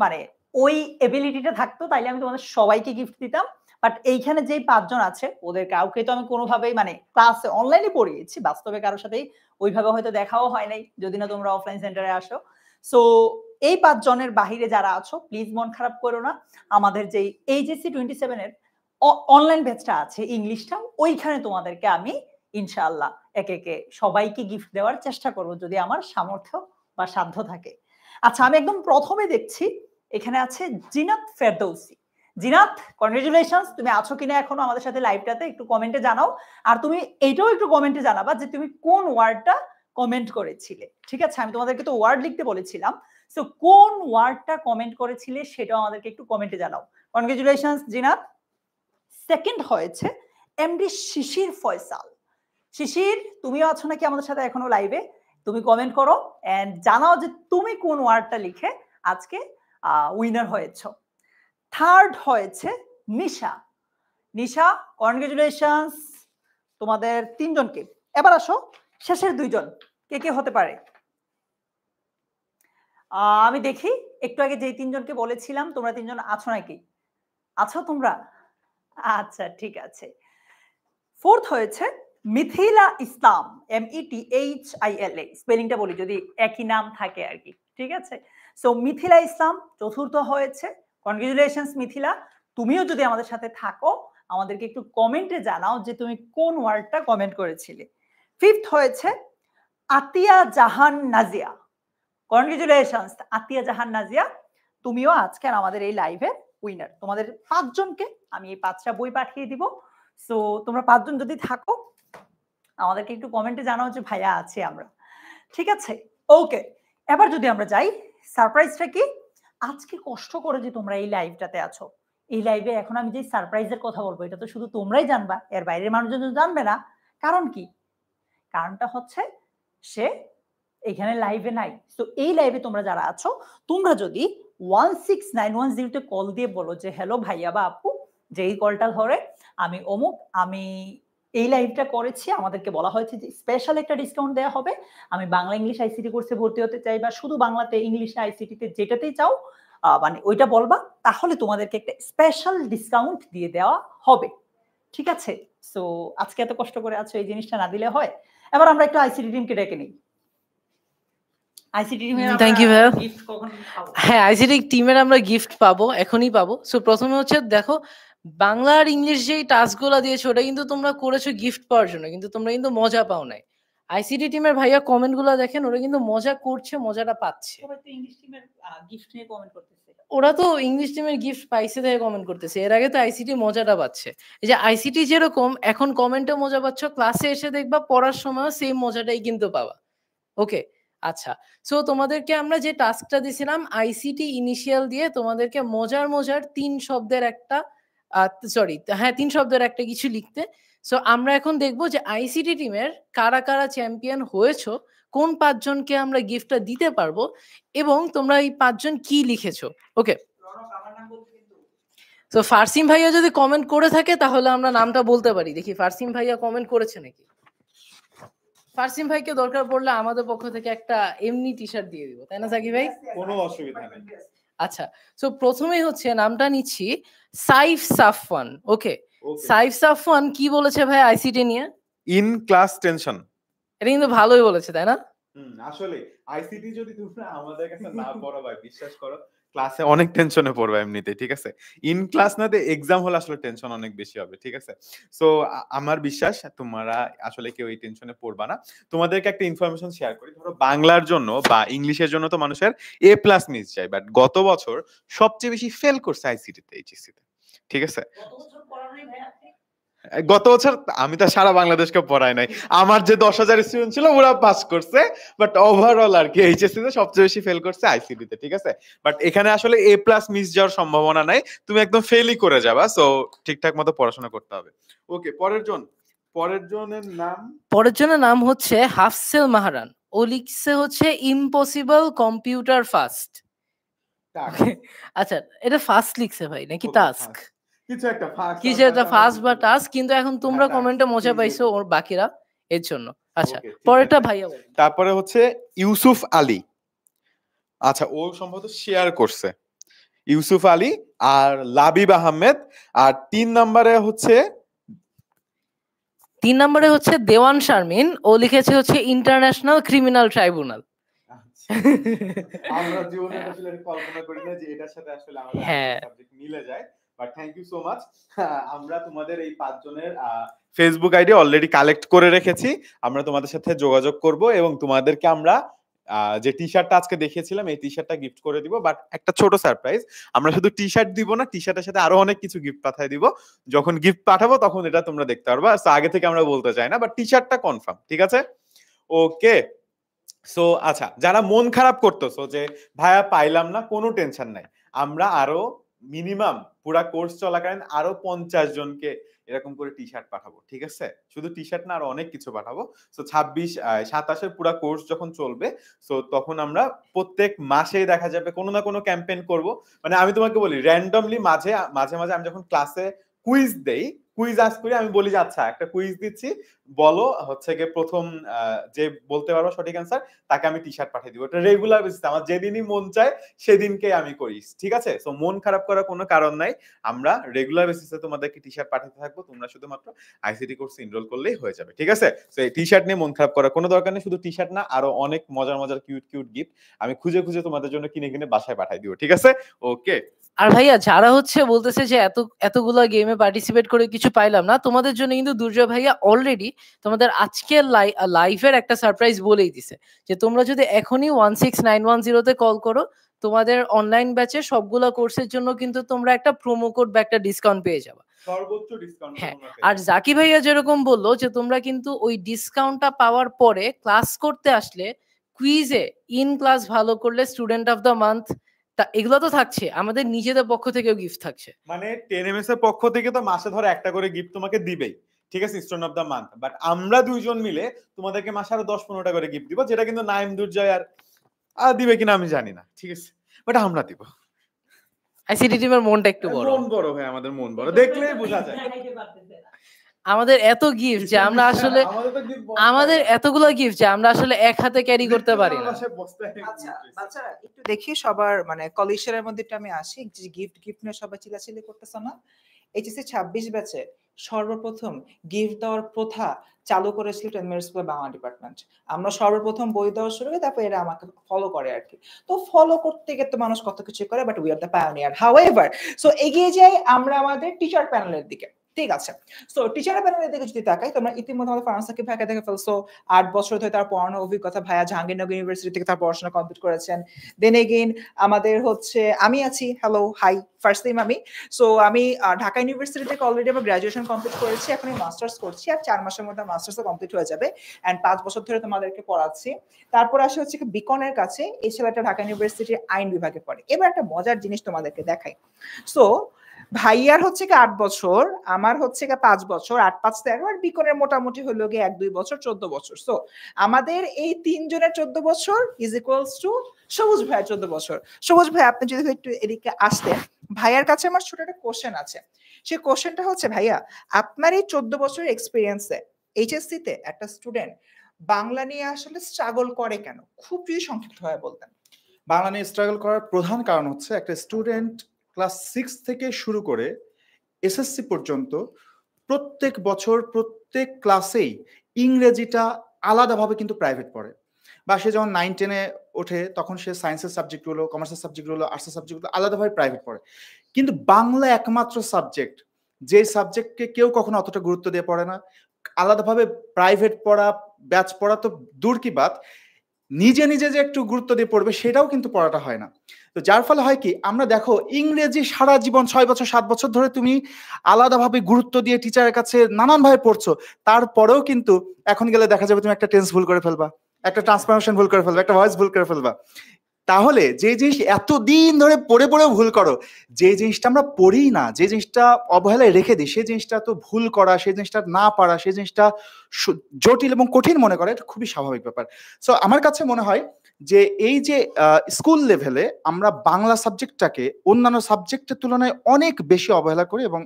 মানে ওই এবিলিটিটা থাকতো তাইলে আমি তোমাদের সবাইকে গিফট দিতাম, বাট এইখানে যেই 5 জন আছে ওদের কাউকে তো আমি কোনোভাবেই মানে ক্লাসে অনলাইনে পড়িয়েছি, বাস্তবে কারোর সাথেই ওইভাবে হয়তো দেখাও হয় নাই যদি না তোমরা অফলাইন সেন্টারে আসো। সো এই 5 জনের বাহিরে যারা আছো প্লিজ মন খারাপ করো না, আমাদের যেই এইচএসসি 27 এর অনলাইন ব্যাচটা আছে ইংলিশটা, ওইখানে তোমাদেরকে আমি ইনশাআল্লাহ একে একে সবাইকে গিফট দেওয়ার চেষ্টা করব যদি আমার সামর্থ্য বা সাধ্য থাকে। আচ্ছা, আমি একদম প্রথমে দেখছি এখানে আছে জিনাত ফেরদৌসি। জিনাত, কনগ্রেচুলেশনস, তুমি আছো কিনা এখনো আমাদের সাথে লাইভটাতে একটু কমেন্টে জানাও। আর তুমি এইটাও একটু কমেন্টে জানাবা যে তুমি কোন ওয়ার্ডটা কমেন্ট করেছিলে। ঠিক আছে, আমি তোমাদেরকে তো ওয়ার্ড লিখতে বলেছিলাম, সো কোন ওয়ার্ডটা কমেন্ট করেছিলে সেটাও আমাদেরকে একটু কমেন্টে জানাও। কনগ্রেচুলেশনস জিনাত। সেকেন্ড হয়েছে এমডি শিশির ফয়সাল। শিশির, তুমিও আছো নাকি আমাদের সাথে এখনো লাইভে? তুমি কমেন্ট করো এন্ড জানাও যে তুমি কোন ওয়ার্ডটা লিখে আজকে উইনার হয়েছো। থার্ড হয়েছে নিশা। নিশা, কনগ্রেচুলেশনস তোমাদের 3 জনকে। এবার আসো শেষের 2 জন কে কে হতে পারে। আমি দেখি একটু আগে যেই 3 জনকে বলেছিলাম তোমরা 3 জন আছো নাকি? আছো তোমরা? আচ্ছা ঠিক আছে। ফোর্থ হয়েছে মিথিলা ইসলাম, METHILA, স্পেলিংটা বলি যদি একই নাম থাকে আর কি। ঠিক আছে, সো মিথিলা ইসলাম চতুর্থ হয়েছে। কনগ্রেচুলেশনস মিথিলা, তুমিও যদি আমাদের সাথে থাকো আমাদেরকে একটু কমেন্টে জানাও যে তুমি কোন ওয়ার্ডটা কমেন্ট করেছিলে। ফিফথ হয়েছে আতিয়া জাহান নাজিয়া। কনগ্রেচুলেশনস আতিয়া জাহান নাজিয়া, তুমিও আজকে আমাদের এই লাইভের উইনার। তোমাদের 5 জনকে আমি এই 5টা বই পাঠিয়ে দিব। সো তোমরা 5 জন যদি থাকো আমাদেরকে একটু কমেন্টে জানাও যে ভাইয়া আছি আমরা। ঠিক আছে, ওকে। এবার যদি আমরা যাই সারপ্রাইজটা কি, আজকে কষ্ট করে যে তোমরা এই লাইভটাতে আছো, এই লাইভে এখন আমি যে সারপ্রাইজের কথা বলবো এটা তো শুধু তোমরাই জানবা, এর বাইরের মানুষজন জানবে না। কারণ কি? কারণটা হচ্ছে সে এখানে লাইভে নাই। তো এই লাইভে তোমরা যারা আছো তোমরা যদি 16910 তে কল দিয়ে বলো যে হ্যালো ভাইয়া বা আপু, যেই কলটা ধরে আমি অমুক, আমি এই লাইভটা করেছি, আমাদেরকে বলা হয়েছে যে স্পেশাল একটা ডিসকাউন্ট দেওয়া হবে, আমি বাংলা ইংলিশ আইসিটি কোর্সে ভর্তি হতে চাই বা শুধু বাংলাতে ইংলিশ আইসিটিতে যেটাতেই চাও মানে ওইটা বলবা, তাহলে তোমাদেরকে একটা স্পেশাল ডিসকাউন্ট দিয়ে দেওয়া হবে। ঠিক আছে, সো আজকে এত কষ্ট করে আছো, এই জিনিসটা না দিলে হয়। এবার আমরা একটু আইসিটি টিমকে ডেকে নিই। আইসিটি টিমের থ্যাংক ইউ ভাইয়া। গিফট কখন পাবো? হ্যাঁ, আইসিটি টিমের আমরা গিফট পাবো, এখনই পাবো। সো প্রথমে হচ্ছে দেখো বাংলা আর ইংলিশ যেই টাস্কগুলো দিয়েছো ওটা কিন্তু তোমরা করেছো গিফট পাওয়ার জন্য, কিন্তু তোমরা কিন্তু মজা পাও নাই। আইসিটি টিমের ভাইয়া কমেন্টগুলো দেখেন, ওরা কিন্তু মজা করছে, মজাটা পাচ্ছে। সবাই তো ইংলিশ টিমের গিফট নিয়ে কমেন্ট করতেছে। ওরা তো ইংলিশ টিমের গিফট পাইছে দেখে কমেন্ট করতেছে, এর আগে তো আইসিটি মজাটা পাচ্ছে। এই যে আইসিটি যেরকম এখন কমেন্টে মজা পাচ্ছ, ক্লাসে এসে দেখবা পড়ার সময়ও সেম মজাটাই কিন্তু পাবা। ওকে, আচ্ছা। সো তোমাদেরকে আমরা যে টাস্কটা দিয়েছিলাম আইসিটি ইনিশিয়াল দিয়ে তোমাদেরকে মজার 3 শব্দের একটা হ্যাঁ 3 শব্দের একটা কিছু লিখতে। সো আমরা এখন দেখবো যে আইসিটি টিমের কারা কারা চ্যাম্পিয়ন হয়েছো, কোন 5 জনকে আমরা গিফটটা দিতে পারবো এবং তোমরা এই 5 জন কি লিখেছো। ওকে, তো ফারসিম ভাইয়া যদি কমেন্ট করে থাকে তাহলে আমরা নামটা বলতে পারি। দেখি ফারসিম ভাইয়া কমেন্ট করেছে নাকি। ফারসিম ভাইকে দরকার পড়লে আমাদের পক্ষ থেকে একটা এমনি টি শার্ট দিয়ে দিব, তাই না সাকি ভাই? কোনো অসুবিধা নেই। আচ্ছা, সো প্রথমেই হচ্ছে নামটা নিচ্ছি সাইফ সাফওয়ান। ওকে, সাইফ সাফওয়ান কি বলেছে ভাই আইসিটি নিয়ে? In class tension. এটা কিন্তু ভালোই বলেছে, তাই না? আসলে আইসিটি যদি তোমরা আমাদের কাছে না পড়ো ভাই, বিশ্বাস করো ক্লাসে অনেক টেনশনে পড়বে এমনিতে, ঠিক আছে? ইন ক্লাস না দিয়ে এক্সাম হলে আসলে টেনশন অনেক বেশি হবে, ঠিক আছে? সো আমার বিশ্বাস তোমরা আসলে কেউ এই টেনশনে পড়বা না। তোমাদেরকে একটা ইনফরমেশন শেয়ার করি। ধরো বাংলার জন্য বা ইংলিশের জন্য তো মানুষের A+ মিস যায়, বাট গত বছর সবচেয়ে বেশি ফেল করছে আইসিটিতে, এইচএসসিতে, ঠিক আছে? গত বছর আমি তো সারা বাংলাদেশকে পড়াই নাই, আমার যে 10,000 স্টুডেন্ট ছিল ওরা পাস করছে, বাট ওভারঅল আর কি এইচএসসি তে সবচেয়ে বেশি ফেল করছে আইসিটি তে, ঠিক আছে? বাট এখানে আসলে A+ মিস যাওয়ার সম্ভাবনা নাই, তুমি একদম ফেলই করে যাবা। সো ঠিকঠাক মতো পড়াশোনা করতে হবে। ওকে, পরের জনের নাম, পরের জনের নাম হচ্ছে হাফসেল মাহারান। ও লিখছে হচ্ছে ইম্পসিবল কম্পিউটার ফাস্ট। আচ্ছা, এটা ফাস্ট লিখছে ভাই নাকি টাস্ক? কিছু একটা ফাস্ট বা টাস্ক, কিন্তু এখন তোমরা কমেন্টে মজা পাইছো ওর বাকিরা, এর জন্য। আচ্ছা, পরেরটা ভাইয়া বলেন। তারপরে হচ্ছে ইউসুফ আলী। আচ্ছা, ও সম্ভবত শেয়ার করছে, ইউসুফ আলী আর লাবিব আহমেদ। আর 3 নম্বরে হচ্ছে দেওয়ান শারমিন। ও লিখেছে হচ্ছে ইন্টারন্যাশনাল ক্রিমিনাল ট্রাইব্যুনাল। আমরা জীবনে আসলে কল্পনা করি না যে এটার সাথে আসলে আমাদের সাবজেক্ট মিলে যায়, but thank you so much. আমরা তোমাদের এই 5 জনের ফেসবুক আইডি অলরেডি কালেক্ট করে রেখেছি। আমরা তোমাদের সাথে যোগাযোগ করব এবং তোমাদেরকে আমরা যে টি শার্টটা আজকে দেখিয়েছিলাম এই টি শার্টটা গিফট করে দিব। বাট একটা ছোট সারপ্রাইজ, আমরা শুধু টি শার্ট দিব না, টি শার্টের সাথে আরো অনেক কিছু গিফট পাঠিয়ে দিব। যখন গিফট পাঠাবো তখন এটা তোমরা দেখতে পারবা। সো আগে থেকে আমরা বলতে চাই না, বাট টি শার্টটা কনফার্ম, ঠিক আছে? ওকে। সো আচ্ছা, যারা মন খারাপ করতেছো যে ভাইয়া পাইলাম না, কোনো টেনশন নাই। আমরা আরো মিনিমাম পুরা কোর্স চলাকালীন আরো 50 জনকে এরকম করে টি শার্ট পাঠাবো, ঠিক আছে? শুধু টি শার্ট না, আরো অনেক কিছু পাঠাবো। সো 26-27 পুরা কোর্স যখন চলবে, সো তখন আমরা প্রত্যেক মাসেই দেখা যাবে কোনো না কোনো ক্যাম্পেইন করব। মানে আমি তোমাকে বলি, র্যান্ডমলি মাঝে মাঝে আমি যখন ক্লাসে কুইজ দেই, কুইজ আস করি, আমি বলি যে আচ্ছা একটা কুইজ দিচ্ছি, বলো হচ্ছে গিয়ে প্রথম যে বলতে পারবো সঠিক অ্যান্সার তাকে আমি টি শার্ট পাঠিয়ে দিব। এটা রেগুলার বেসিস, আমার যেদিনই মন চায় সেদিনকে আমি করি, ঠিক আছে? সো মন খারাপ করার কোনো কারণ নাই, আমরা রেগুলার বেসিসে তোমাদেরকে টি শার্ট পাঠাতে থাকবো। তোমরা শুধুমাত্র আইসিটি কোর্সে এনরোল করলেই হয়ে যাবে, ঠিক আছে? সো এই টি শার্ট নিয়ে মন খারাপ করার কোনো দরকার নেই। শুধু টি শার্ট না, আরো অনেক মজার কিউট গিফট আমি খুঁজে তোমাদের জন্য কিনে বাসায় পাঠিয়ে দিব, ঠিক আছে? ওকে। আর ভাইয়া যারা হচ্ছে বলতেছে যে এতগুলা গেমে পার্টিসিপেট করে কিছু পাইলাম না, তোমাদের জন্য কিন্তু দুর্জয় ভাইয়া অলরেডি তোমাদের আজকের লাইভের একটা সারপ্রাইজ বলেই দিছে যে তোমরা যদি এখনই 16910 তে কল করো, তোমাদের অনলাইন ব্যাচে সবগুলা কোর্সের জন্য কিন্তু তোমরা একটা প্রোমো কোড বা একটা ডিসকাউন্ট পেয়ে যাবে, সর্বোচ্চ ডিসকাউন্ট। হ্যাঁ, আর জাকি ভাইয়া যেরকম বললো যে তোমরা কিন্তু ওই ডিসকাউন্টটা পাওয়ার পরে ক্লাস করতে আসলে কুইজে ইন ক্লাস ভালো করলে স্টুডেন্ট অফ দ্য মান্থ, এগুলো তো থাকছে, আমাদের নিজেদের পক্ষ থেকেও গিফট থাকছে। মানে 10ms এর পক্ষ থেকে তো মাসে ধরো একটা করে গিফট তোমাকে দিবেই, ঠিক আছে, student of the month. But আমরা দুইজন মিলে তোমাদেরকে মাসে আরো 10-15টা করে গিফট দিব, যেটা কিন্তু নাইম দুর্জয় আর দিবে কিনা আমি জানি না, ঠিক আছে, বাট আমরা দিব। আইসিটি টিমের মনটা একটু বড়, মন বড় ভাই, আমাদের মন বড়, দেখলেই বোঝা যায়। আমাদের এত গিফট যে আমরা আসলে আমাদের এতগুলো গিফট যে আমরা আসলে এক হাতে ক্যারি করতে পারি না। আচ্ছা বাচ্চারা একটু দেখি সবার মানে কলিশনের মধ্যে একটু আমি আসি, যে গিফট নিয়ে সবাই চিল্লাচিল্লি করতেছ না? এইচএসসি 26 ব্যাচে সর্বপ্রথম গিফট দেওয়ার প্রথা চালু করেছিল 10 মিনিটস স্কুল বাংলা ডিপার্টমেন্ট। আমরা সর্বপ্রথম বই দেওয়া শুরু করি, তারপর এরা আমাকে ফলো করে আর কি। তো ফলো করতে গিয়ে তো মানুষ কত কিছু করে, but we are the pioneer. However, so এগিয়ে যাই আমরা আমাদের টিচার প্যানেলের দিকে, ঠিক আছে? সো টিচার প্যানেলের দিকে যদি তাকাই, তোমরা ইতিমধ্যে আমাদের ফারান সাকিব ভাইকে দেখে ফেলছো। 8 বছর ধরে তার পড়ানোর অভিজ্ঞতা, ভাইয়া জাহাঙ্গীরনগর ইউনিভার্সিটি থেকে তার পড়াশোনা কমপ্লিট করেছেন। দেন এগেইন আমাদের হচ্ছে আমি আছি, হ্যালো হাই, ফার্স্ট টাইম আমি। সো আমি ঢাকা ইউনিভার্সিটি থেকে অলরেডি আমার গ্রাজুয়েশন কমপ্লিট করেছি, এখন আমি মাস্টার্স করছি, আর 4 মাসের মধ্যে মাস্টার্সও কমপ্লিট হয়ে যাবে। অ্যান্ড 5 বছর ধরে তোমাদেরকে পড়াচ্ছি। তারপর আসে হচ্ছে বিকনের কাছে, এই ছেলেটা ঢাকা ইউনিভার্সিটির আইন বিভাগে পড়ে। এবার একটা মজার জিনিস তোমাদেরকে দেখাই। সো ভাইয়ার হচ্ছে 8 বছর, আমার হচ্ছে 5 বছর, 8 5 13, আর বিকনের মোটামুটি হলো গিয়ে 1-2 বছর, 14 বছর। সো আমাদের এই 3 জনের 14 বছর ইজ ইকুয়ালস টু সবুজ ভাইয়ের 14 বছর। সবুজ ভাই, আপনি যদি একটু এদিকে আসতেন, ভাইয়ার কাছে আমার ছোট একটা কোশ্চেন আছে। সেই কোশ্চেনটা হচ্ছে, ভাইয়া আপনার এই 14 বছরের এক্সপিরিয়েন্সে এইচএসসি তে একটা স্টুডেন্ট বাংলা নিয়ে আসলে স্ট্রাগল করে কেন, খুব যদি সংক্ষিপ্ত ভাবে বলতেন। বাংলা নিয়ে স্ট্রাগল করার প্রধান কারণ হচ্ছে একটা স্টুডেন্ট ক্লাস 6 থেকে শুরু করে এসএসসি পর্যন্ত প্রত্যেক বছর প্রত্যেক ক্লাসেই ইংরেজিটা আলাদাভাবে কিন্তু প্রাইভেট পড়ে, বা সে যখন 9-10-এ ওঠে তখন সে সায়েন্সের সাবজেক্টগুলো, কমার্সের সাবজেক্টগুলো, আর্টসের সাবজেক্টগুলো আলাদাভাবে প্রাইভেট পড়ে। কিন্তু বাংলা একমাত্র সাবজেক্ট যে সাবজেক্টকে কেউ কখনো অতটা গুরুত্ব দিয়ে পড়ে না। আলাদাভাবে প্রাইভেট পড়া, ব্যাচ পড়া তো দূর কি বাত, নিজে নিজে যে একটু গুরুত্ব দিয়ে পড়বে সেটাও কিন্তু পড়াটা হয় না। তো যার ফলে হয় কি, আমরা দেখো ইংরেজি সারা জীবন 6 বছর 7 বছর ধরে তুমি আলাদাভাবে গুরুত্ব দিয়ে টিচারের কাছে নানানভাবে পড়ছো, তারপরেও কিন্তু এখন গেলে দেখা যাবে তুমি একটা টেন্স ভুল করে ফেলবা, একটা ট্রান্সফরমেশন ভুল করে ফেলবা, একটা ভয়েস ভুল করে ফেলবা। তাহলে যে জিনিস এতদিন ধরে পড়ে পড়েও ভুল করো, যে জিনিসটা আমরা পড়ি না, যে জিনিসটা অবহেলায় রেখে দিই, সেই জিনিসটা তো ভুল করা, সেই জিনিসটা না পারা, সেই জিনিসটা জটিল এবং কঠিন মনে করা, এটা খুবই স্বাভাবিক ব্যাপার। সো আমার কাছে মনে হয় যে এই যে স্কুল লেভেলে আমরা বাংলা সাবজেক্টটাকে অন্যান্য সাবজেক্টের তুলনায় অনেক বেশি অবহেলা করি এবং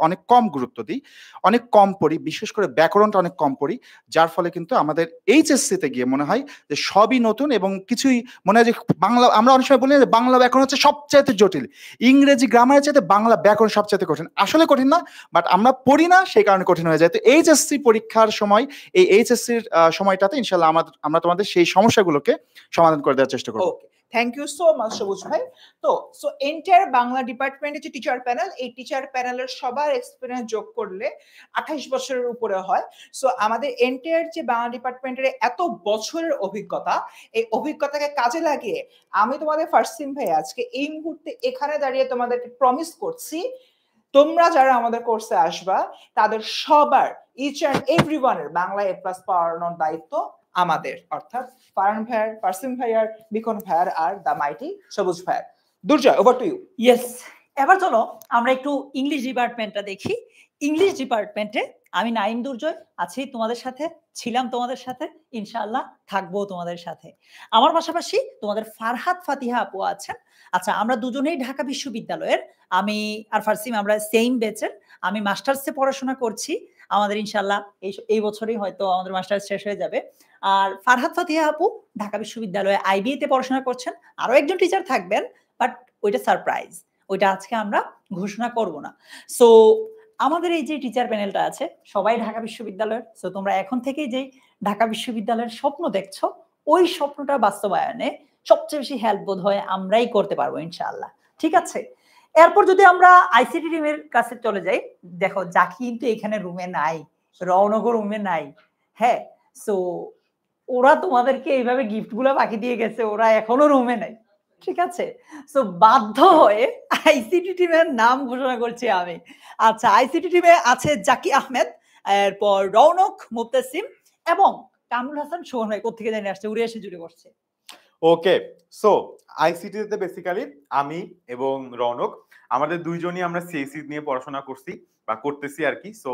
অনেক কম গুরুত্ব দিই, অনেক কম পড়ি, বিশেষ করে ব্যাকরণটা অনেক কম পড়ি, যার ফলে কিন্তু আমাদের এইচএসসিতে গিয়ে মনে হয় যে সবই নতুন এবং কিছুই মনে হয় যে বাংলা, আমরা অনেক সময় বলি যে বাংলা ব্যাকরণ হচ্ছে সবচাইতে জটিল, ইংরেজি গ্রামারের চাইতে বাংলা ব্যাকরণ সবচাইতে কঠিন। আসলে কঠিন না, বাট আমরা পড়ি না, সেই কারণে কঠিন হয়ে যায়। তো এইচএসসি পরীক্ষার সময়, এই এইচএসসির সময়টাতে ইনশাল্লাহ আমরা তোমাদের সেই সমস্যাগুলোকে সমাধান করে দেওয়ার চেষ্টা করব। ওকে, থ্যাংক ইউ সো মাচ সবুজ ভাই। তো এন্টায়ার বাংলা ডিপার্টমেন্টের যে টিচার প্যানেল, এই টিচার প্যানেলের সবার এক্সপিরিয়েন্স যোগ করলে 28 বছরের উপরে হয়। সো আমাদের এন্টায়ার যে বাংলা ডিপার্টমেন্টের এত বছরের অভিজ্ঞতা, এই অভিজ্ঞতাকে কাজে লাগিয়ে আমি তোমাদের ফারসিন ভাই আজকে এই মুহূর্তে এখানে দাঁড়িয়ে তোমাদেরকে প্রমিস করছি, তোমরা যারা আমাদের কোর্সে আসবা তাদের সবার, ইচ অ্যান্ড এভরিওয়ানের বাংলা A+ পাওয়ানোর দায়িত্ব আমাদের, অর্থাৎ ফারহান ভাইয়ার, ফারসিন ভাইয়ার, বিকন ভাইয়ার আর দ্য মাইটি সবুজ ভাইয়ার। দুর্জয়, ওভার টু ইউ। ইয়েস, এবার চলো আমরা একটু ইংলিশ ডিপার্টমেন্টটা দেখি। ইংলিশ ডিপার্টমেন্টে আমি নাইম দুর্জয় আছি তোমাদের সাথে, ছিলাম তোমাদের সাথে, ইনশাআল্লাহ থাকবো তোমাদের সাথে। আমার পাশাপাশি তোমাদের ফারহাত ফাতিহা আপু আছেন। আচ্ছা, আমরা দুজনেই ঢাকা বিশ্ববিদ্যালয়ের, আমি আর ফারসিম আমরা সেম ব্যাচের। আমি মাস্টার্সে পড়াশোনা করছি, আমাদের ইনশাআল্লাহ এই বছরই হয়তো আমাদের মাস্টার্স শেষ হয়ে যাবে। আর ফারহাত ফাতিহা আপু ঢাকা বিশ্ববিদ্যালয়ে IBA তে পড়াশোনা করছেন। আরো একজন টিচার থাকবেন, বাট ওইটা সারপ্রাইজ, ওইটা আজকে আমরা ঘোষণা করব না। সো আমাদের এই যে টিচার প্যানেলটা আছে সবাই ঢাকা বিশ্ববিদ্যালয়ের। সো তোমরা এখন থেকেই যে ঢাকা বিশ্ববিদ্যালয়ের স্বপ্ন দেখছো, ওই স্বপ্নটা বাস্তবায়নে সবচেয়ে বেশি হেল্প বোধ হয় আমরাই করতে পারবো ইনশাআল্লাহ। ঠিক আছে, এরপর যদি আমরা আইসিটি টিমের কাছে চলে যাই, দেখো জাকি কিন্তু এখানে রুমে নাই, রওনগর রুমে নাই। হ্যাঁ, সো ওরা তোমাদেরকে এইভাবে গিফট গুলো বাকি দিয়ে গেছে, ওরা এখনো রুমে নাই। ঠিক আছে, সো বাধ্য হয়ে আইসিটি টিমের নাম ঘোষণা করছি আমি। আচ্ছা, আইসিটি টিমে আছে জাকি আহমেদ, এরপর রৌনক, মুবতাসিম এবং কামরুল হাসান সোহন ভাই কোথেকে জানি আসছে, উড়ে এসে জুড়ে বসছে। ওকে, সো আইসিটিতে বেসিক্যালি আমি এবং রৌনক, আমাদের দুইজনই আমরা সিএসসি নিয়ে পড়াশোনা করছি বা করতেছি আর কি। সো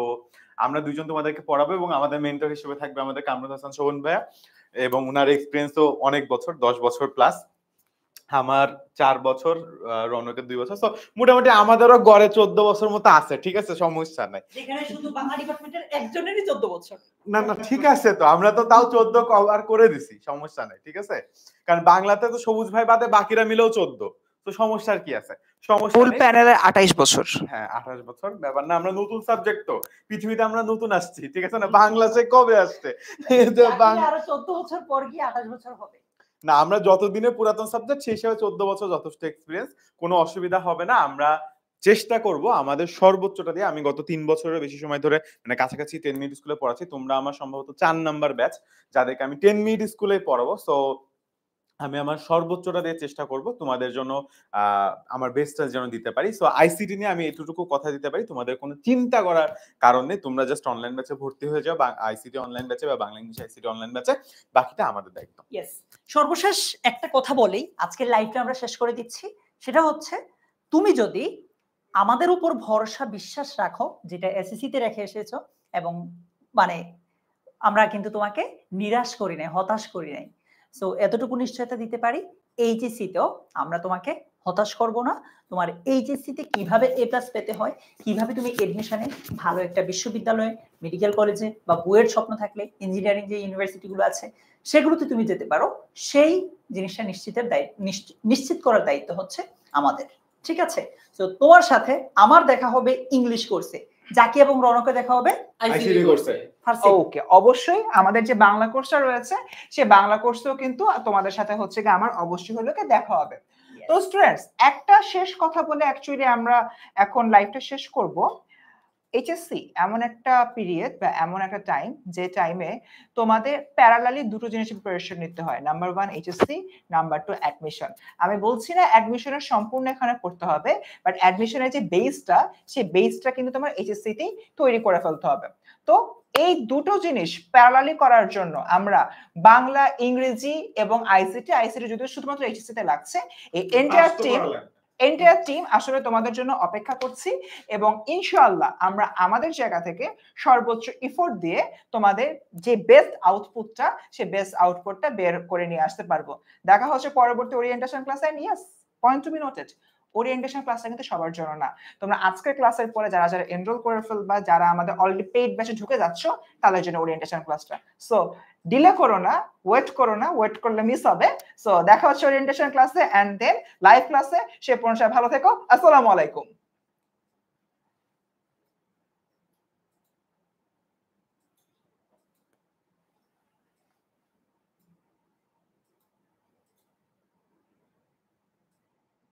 আমরা দুইজন তোমাদেরকে পড়াবো এবং আমাদের মেন্টর হিসেবে থাকবে আমাদের কামরুল হাসান সোহন ভাইয়া, এবং ওনার এক্সপিরিয়েন্সও অনেক বছর, 10 বছর প্লাস। আমার 4 বছর, রৌনকের 2 বছর। সো মোটামুটি আমাদেরও গড়ে 14 বছর মতো আছে। ঠিক আছে, সমস্যা নাই। যেখানে শুধু বাংলা ডিপার্টমেন্টের একজনেরই 14 বছর। না না, ঠিক আছে, তো আমরা তো তাও 14 কভার করে দিছি, সমস্যা নাই। ঠিক আছে, কারণ বাংলাতে তো সবুজ ভাই বাদে বাকিরা মিলেও 14, তো সমস্যার কি আছে? সমস্যা ফুল নেই। প্যানেলে 28 বছর। হ্যাঁ, 28 বছর ব্যাপার না, আমরা নতুন সাবজেক্ট, তো পৃথিবীতে আমরা নতুন আসছি। ঠিক আছে না, বাংলাদেশে কবে আসছে? আরো 14 বছর পর কি 28 বছর হবে? না, আমরা যতদিনে পুরাতন সাবজেক্ট সেই হিসাবে 14 বছর যথেষ্ট এক্সপিরিয়েন্স, কোনো অসুবিধা হবে না। আমরা চেষ্টা করব আমাদের সর্বোচ্চটা দিয়ে। আমি গত 3 বছরের বেশি সময় ধরে মানে কাছাকাছি 10 মিনিট স্কুলে পড়াচ্ছি। তোমরা আমার সম্ভবত 4 নাম্বার ব্যাচ, যাদেরকে আমি 10 মিনিট স্কুলে পড়াবো। সো আমি আমার সর্বোচ্চটা দিয়ে চেষ্টা করব তোমাদের জন্য আমার বেস্টটা যেন দিতে পারি। সো আইসিটি নিয়ে আমি এতটুকু কথা দিতে পারি, তোমাদের কোনো চিন্তা করার কারণ নেই। তোমরা জাস্ট অনলাইন ব্যাচে ভর্তি হয়ে যাও, বা আইসিটি অনলাইন ব্যাচে বা বাংলা ইংলিশ আইসিটি অনলাইন ব্যাচে, বাকিটা আমাদের দায়িত্ব। ইয়েস, সর্বশেষ একটা কথা বলেই আজকের লাইভটা আমরা শেষ করে দিচ্ছি। সেটা হচ্ছে, তুমি যদি আমাদের উপর ভরসা বিশ্বাস রাখো, যেটা এসএসসি তে রেখে এসেছো, এবং মানে আমরা কিন্তু তোমাকে নিরাশ করি নাই, হতাশ করি নাই। সো এতটুকু নিশ্চয়তা দিতে পারি, এইচএসসি তেও আমরা তোমাকে হতাশ করব না। তোমার এইচএসসি তে কিভাবে A+ পেতে হয়, কিভাবে তুমি এডমিশনে ভালো একটা বিশ্ববিদ্যালয়ে, মেডিকেল কলেজে বা বুয়েট স্বপ্ন থাকলে ইঞ্জিনিয়ারিং যে ইউনিভার্সিটিগুলো আছে সেগুলোতে তুমি যেতে পারো, সেই জিনিসটা নিশ্চিত করার দায়িত্ব হচ্ছে আমাদের। ঠিক আছে, তো তোমার সাথে আমার দেখা হবে ইংলিশ কোর্সে। জাকি এবং রৌনককে দেখা হবে আইসিটি কোর্সে। First same. ওকে, অবশ্যই আমাদের যে বাংলা কোর্সটা রয়েছে সে বাংলা কোর্সেও কিন্তু তোমাদের সাথে হচ্ছে কি আমার অবশ্যই হলো কি দেখা হবে। তো স্টুডেন্টস, একটা শেষ কথা বলে অ্যাকচুয়ালি আমরা এখন লাইভটা শেষ করব। এইচএসসি এমন একটা পিরিয়ড বা এমন একটা টাইম যে টাইমে তোমাদের প্যারালালি দুটো জিনিসের প্রিপারেশন নিতে হয়। Number 1 HSC, number 2 admission. আমি বলছি না অ্যাডমিশনের সম্পূর্ণ এখানে পড়তে হবে, বাট অ্যাডমিশনের যে বেসটা সেই বেসটা কিন্তু তোমার এইচএসসি তেই তৈরি করে ফেলতে হবে। তো এই দুটো জিনিস প্যারালালি করার জন্য আমরা বাংলা, ইংরেজি এবং আইসিটি যদিও শুধুমাত্র এইচএসসি তে লাগছে, এই এন্টায়ার টিম আসলে তোমাদের জন্য অপেক্ষা করছি এবং ইনশাআল্লাহ আমরা আমাদের জায়গা থেকে সর্বোচ্চ এফোর্ট দিয়ে তোমাদের যে বেস্ট আউটপুটটা সেই বেস্ট আউটপুটটা বের করে নিয়ে আসতে পারবো। দেখা হচ্ছে পরবর্তী ওরিয়েন্টেশন ক্লাসে। Yes, point to be noted, orientation ক্লাসটা কিন্তু সবার জন্য না। তোমরা আজকের ক্লাসের পরে যারা যারা এনরোল করে ফেলবা, যারা আমাদের অলরেডি পেইড ব্যাচে ঢুকে যাচ্ছ, তাদের জন্য ওরিয়েন্টেশন ক্লাসটা। সো ডিলে করো না, ওয়েট করো না, ওয়েট করলে মিস হবে। সো দেখা হচ্ছে ওরিয়েন্টেশন ক্লাসে এন্ড দেন লাইভ ক্লাসে। সে পর্যন্ত ভালো থেকো। আসসালামু আলাইকুম।